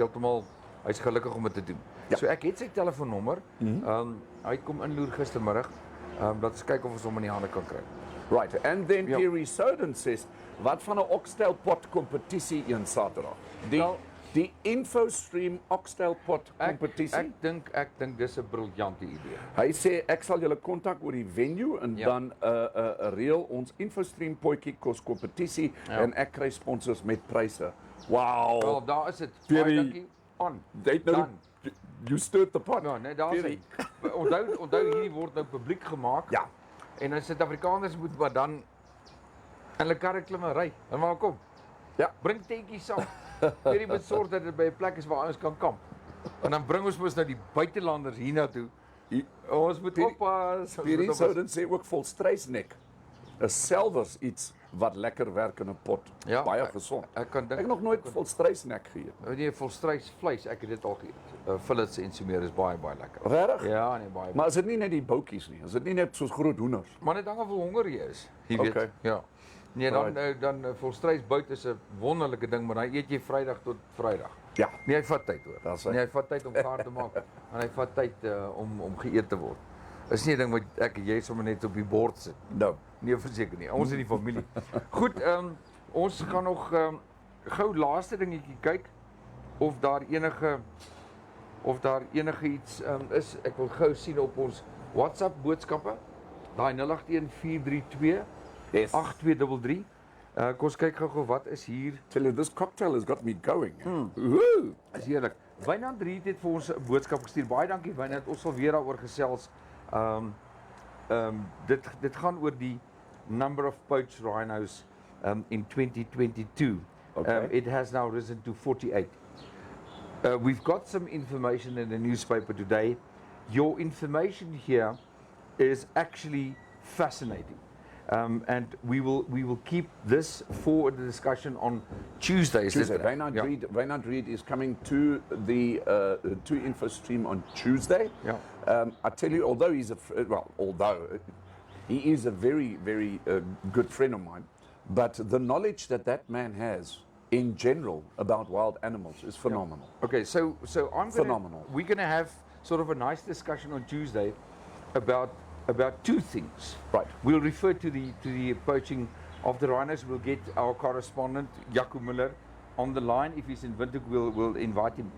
hy's gelukkig om dit te doen. Ja. So ek het sy telefoonnommer. Hy kom inloer gistermiddag. Dat ons kyk of ons hom in die hande kan kry. Right. And then Ja. Pierre Soden says, wat van 'n oxtail pot kompetisie een Saterdag? Die Infostream oxtail pot kompetisie. Ek dink dis 'n briljante idee. Hy sê ek sal julle kontak oor die venue en Ja. dan reël ons Infostream potjie kos kompetisie en ek kry sponsors met pryse. Wow. Wel, daar is dit. Pierre, Baie dankie. On. Dit nou you stirred the pot. Ja, nee, daar is Pierre. dit. Onthou hierdie word nou publiek gemaak. Ja. En as Suid-Afrikaners moet maar dan in hulle karre klim en ry. En maar kom. Ja. Bring tentjies saam. Hierdie moet sorg dat dit by 'n plek is waar ons kan kamp. En dan bring ons mos nou die buitelanders hiernatoe. Ons moet oppas. Pierre Soden sê ook volstrysnek. 'n Selvers iets wat lekker werk in 'n pot. Ja, Baie gesond. Ek kan dink Ek het nog nooit volstrysnek geëet. nee, volstrys vleis, ek het dit al geëet. Fillets en so meer is baie lekker. Regtig? Ja, nee, baie. Maar is dit nie net die boutjies nie? Is dit nie net soos groot hoenders? Maar net hang af hoe honger jy is. Jy weet. Okay. Ja. Nee, dan volstrys bout is 'n wonderlike ding, maar dan eet jy Vrydag tot Vrydag. Ja. Nee, hy vat tyd hoor. Dis hy. Nee, hy vat tyd om gaar te maak en hy vat tyd om geëet te word. Is nie 'n ding wat jy sommer net op die bord sit. Nou, Nee, verseker nie. Ons in die familie. Goed, ons gaan nog gou laaste dingetjie kyk of daar enige iets is. Ek wil gou sien op ons WhatsApp boodskappe. Daai 081432 yes. 8233. Kom ons kyk gou wat is hier. Tell you, this cocktail has got me going. Woo! Is heerlik. Wynand Riet het vir ons 'n boodskap gestuur. Baie dankie Wynand. Ons sal weer daaroor gesels. Dit gaan oor die number of poached rhinos in 2022. Okay. It has now risen to 48. We've got some information in the newspaper today. Your information here is actually fascinating. And we will keep this for the discussion on Tuesday. Wynand Reed is coming to the to Infostream on Tuesday. Yeah. I tell you, although he is a very, very good friend of mine, but the knowledge that man has in general about wild animals is phenomenal. Yeah. Okay, so Phenomenal. we're gonna have sort of a nice discussion on Tuesday about 2 things. Right. We'll refer to the poaching of the rhinos. We'll get our correspondent Jaco Miller on the line. If he's in Windhoek, we'll invite him.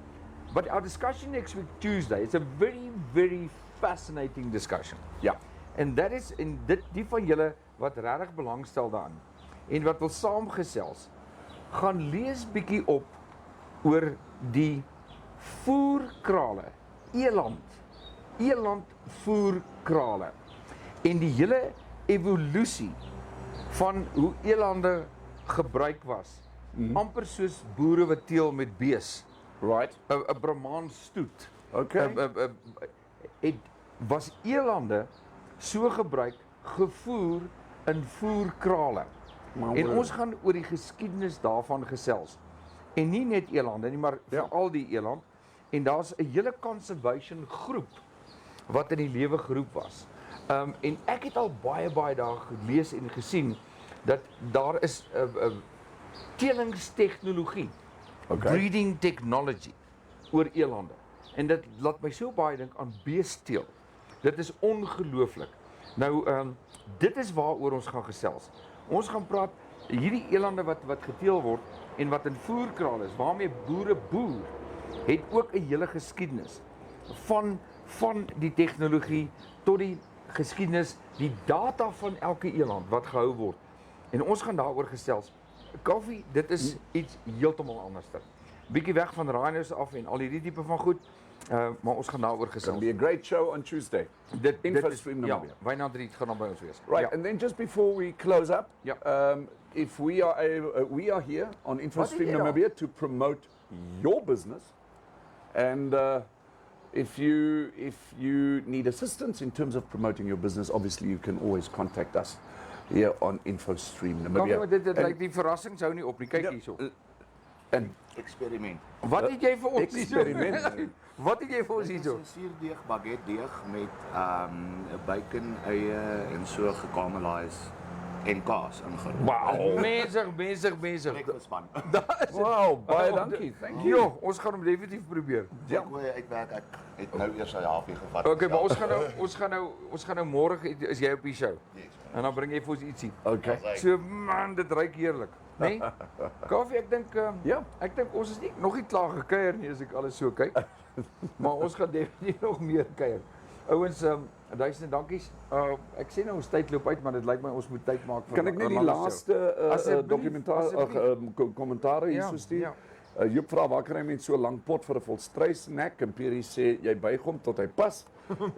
But our discussion next week Tuesday is a very, very fascinating discussion. Ja. En dat is in die van julle wat regtig belangstel daarin en wat wil saamgesels, gaan lees bietjie op oor die voerkrale, eland voerkrale en die hele evolusie van hoe elande gebruik was. Amper soos boere wat teel met bees. Right. 'n Brahman stoet. Okay. Was elande so gebruik, gevoer in voerkrale. En ons gaan oor die geskiedenis daarvan gesels. En nie net elande nie, maar veral die eland. En daar's 'n hele conservation groep wat in die lewe geroep was. En ek het al baie daar gelees en gesien dat daar is 'n telingstegnologie, breeding technology oor elande. En dit laat my so baie dink aan beesteel. Dit is ongelooflik. Nou dit is waaroor ons gaan gesels. Ons gaan praat hierdie elande wat geteel word en wat in voerkrale is, waarmee boere boer, het ook 'n hele geskiedenis van die tegnologie tot die geskiedenis, die data van elke eland wat gehou word. En ons gaan daaroor gesels. Kaufee, dit is iets heeltemal anderster. Bietjie weg van rhinos af en al hierdie tipe van goed. Maar ons gaan daaroor gesels. It'll be a great show on Tuesday. Infostream Namibia. Ja, Wynand Riet gaan dan by ons wees. Right, Ja. and then just before we close up, Yeah. if we are here on Infostream Yeah. Namibia to promote your business, and if you need assistance in terms of promoting your business, obviously you can always contact us. here on Infostream Kom Namibia. maar, dit En- lyk die verrassing sou nie op nie. Kyk Ja, hierso. En Experiment. Wat het jy vir ons hierso? experiment. Wat het jy vir ons Dit is hierso? 'n suurdeeg baguette deeg met bacon, eie en so gekarameliseer en kaas ingeroer. Wow, bezig. Breakfast man. Wow, baie dankie. Thank you. Jo, ons gaan hom definitief probeer. Ja, ek wou uitwerk. Ek het nou eers 'n halfie gevat. Okay, maar ons gaan nou môre is jy op die show. Yes, En dan bring jy vir ons ietsie. Okay. So man, dit ruik heerlik, né? Nee? Kaffie, ek dink Ja. Ek dink ons is nie nog nie klaar gekuier nie as ek alles so kyk. Maar ons gaan definitief nog meer kuier. Ouens, duisende dankies. Ek sê nou ons tyd loop uit, maar dit lyk my ons moet tyd maak vir Kan ek net die Orlando show. laaste Asseblief, dokumentaar asseblief. kommentaar hier Ja, so stuur? ja. Joep vra waar kry mense so lank pot vir 'n volstrysnack en Pierre sê jy buig hom tot hy pas.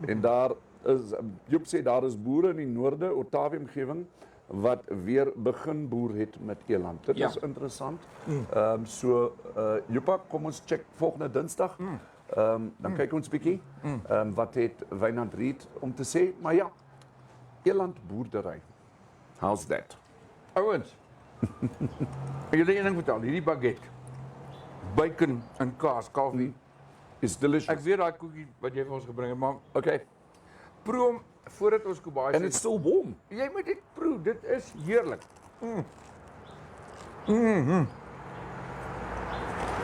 En daar is Joep sê daar is boere in die noorde Ottawie omgewing wat weer begin boer het met eland. Dit Ja. is interessant. Joepa, kom ons check volgende Dinsdag. Dan kyk ons bietjie wat het Wynand Reed om te sê, maar ja, elandboerdery. How's that? Ouens. Ek wil een ding vertel, hierdie baguette. Bacon en kaas, koffie. Is delicious. Ek weet daai koekie wat jy vir ons gebring het, maar Okay. proe hom voordat ons Kobai And it's still warm. Jy moet dit proe, dit is heerlik.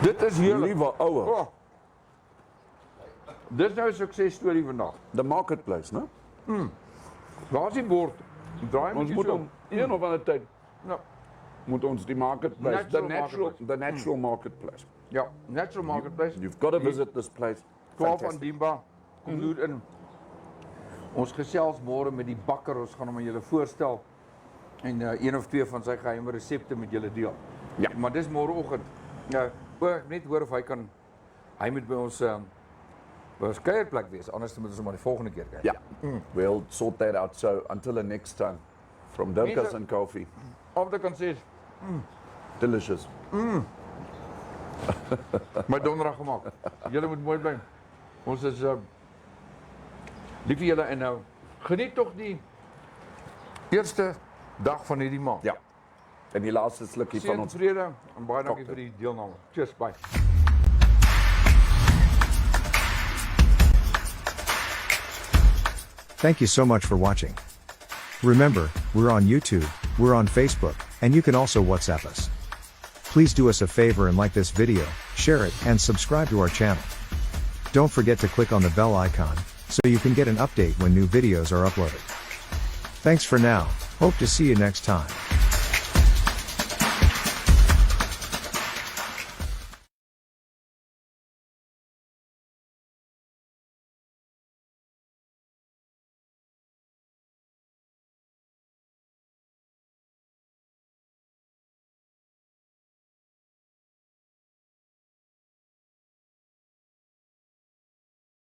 Dit is heerlik. Liewe ouwe. Oh. Dis nou 'n suksesstorie vandag. The marketplace, né? Waar is die bord? Draai Ons moet moet so. om een of ander tyd Nou, moet ons die marketplace, the natural marketplace. ja, Natural Marketplace. You've got to visit this place. 12 van Fantastic. Dimba. Kom loer in. Ons gesels môre met die bakker. Ons gaan hom aan julle voorstel. En een of twee van sy geheime resepte met julle deel. Ja. Maar dis môreoggend. Nou, ek net hoor of hy moet by ons kuierplek wees. Anders moet ons hom maar die volgende keer kyk. Yeah. We'll sort that out. So until the next time, from Dirkas Mense- and Kaufeee, Of ek kan sê, delicious. my donderdag gemaak. Julle moet mooi bly. Ons is lief vir julle en nou geniet tog die eerste dag van hierdie maand. Ja. En die laaste slukkie van Seën, ons. vrede en baie dankie cocktail. vir die deelname. Cheers, bye. Thank you so much for watching. Remember, we're on YouTube, we're on Facebook, and you can also WhatsApp us. Please do us a favor and like this video, share it, and subscribe to our channel. Don't forget to click on the bell icon, so you can get an update when new videos are uploaded. Thanks for now, hope to see you next time.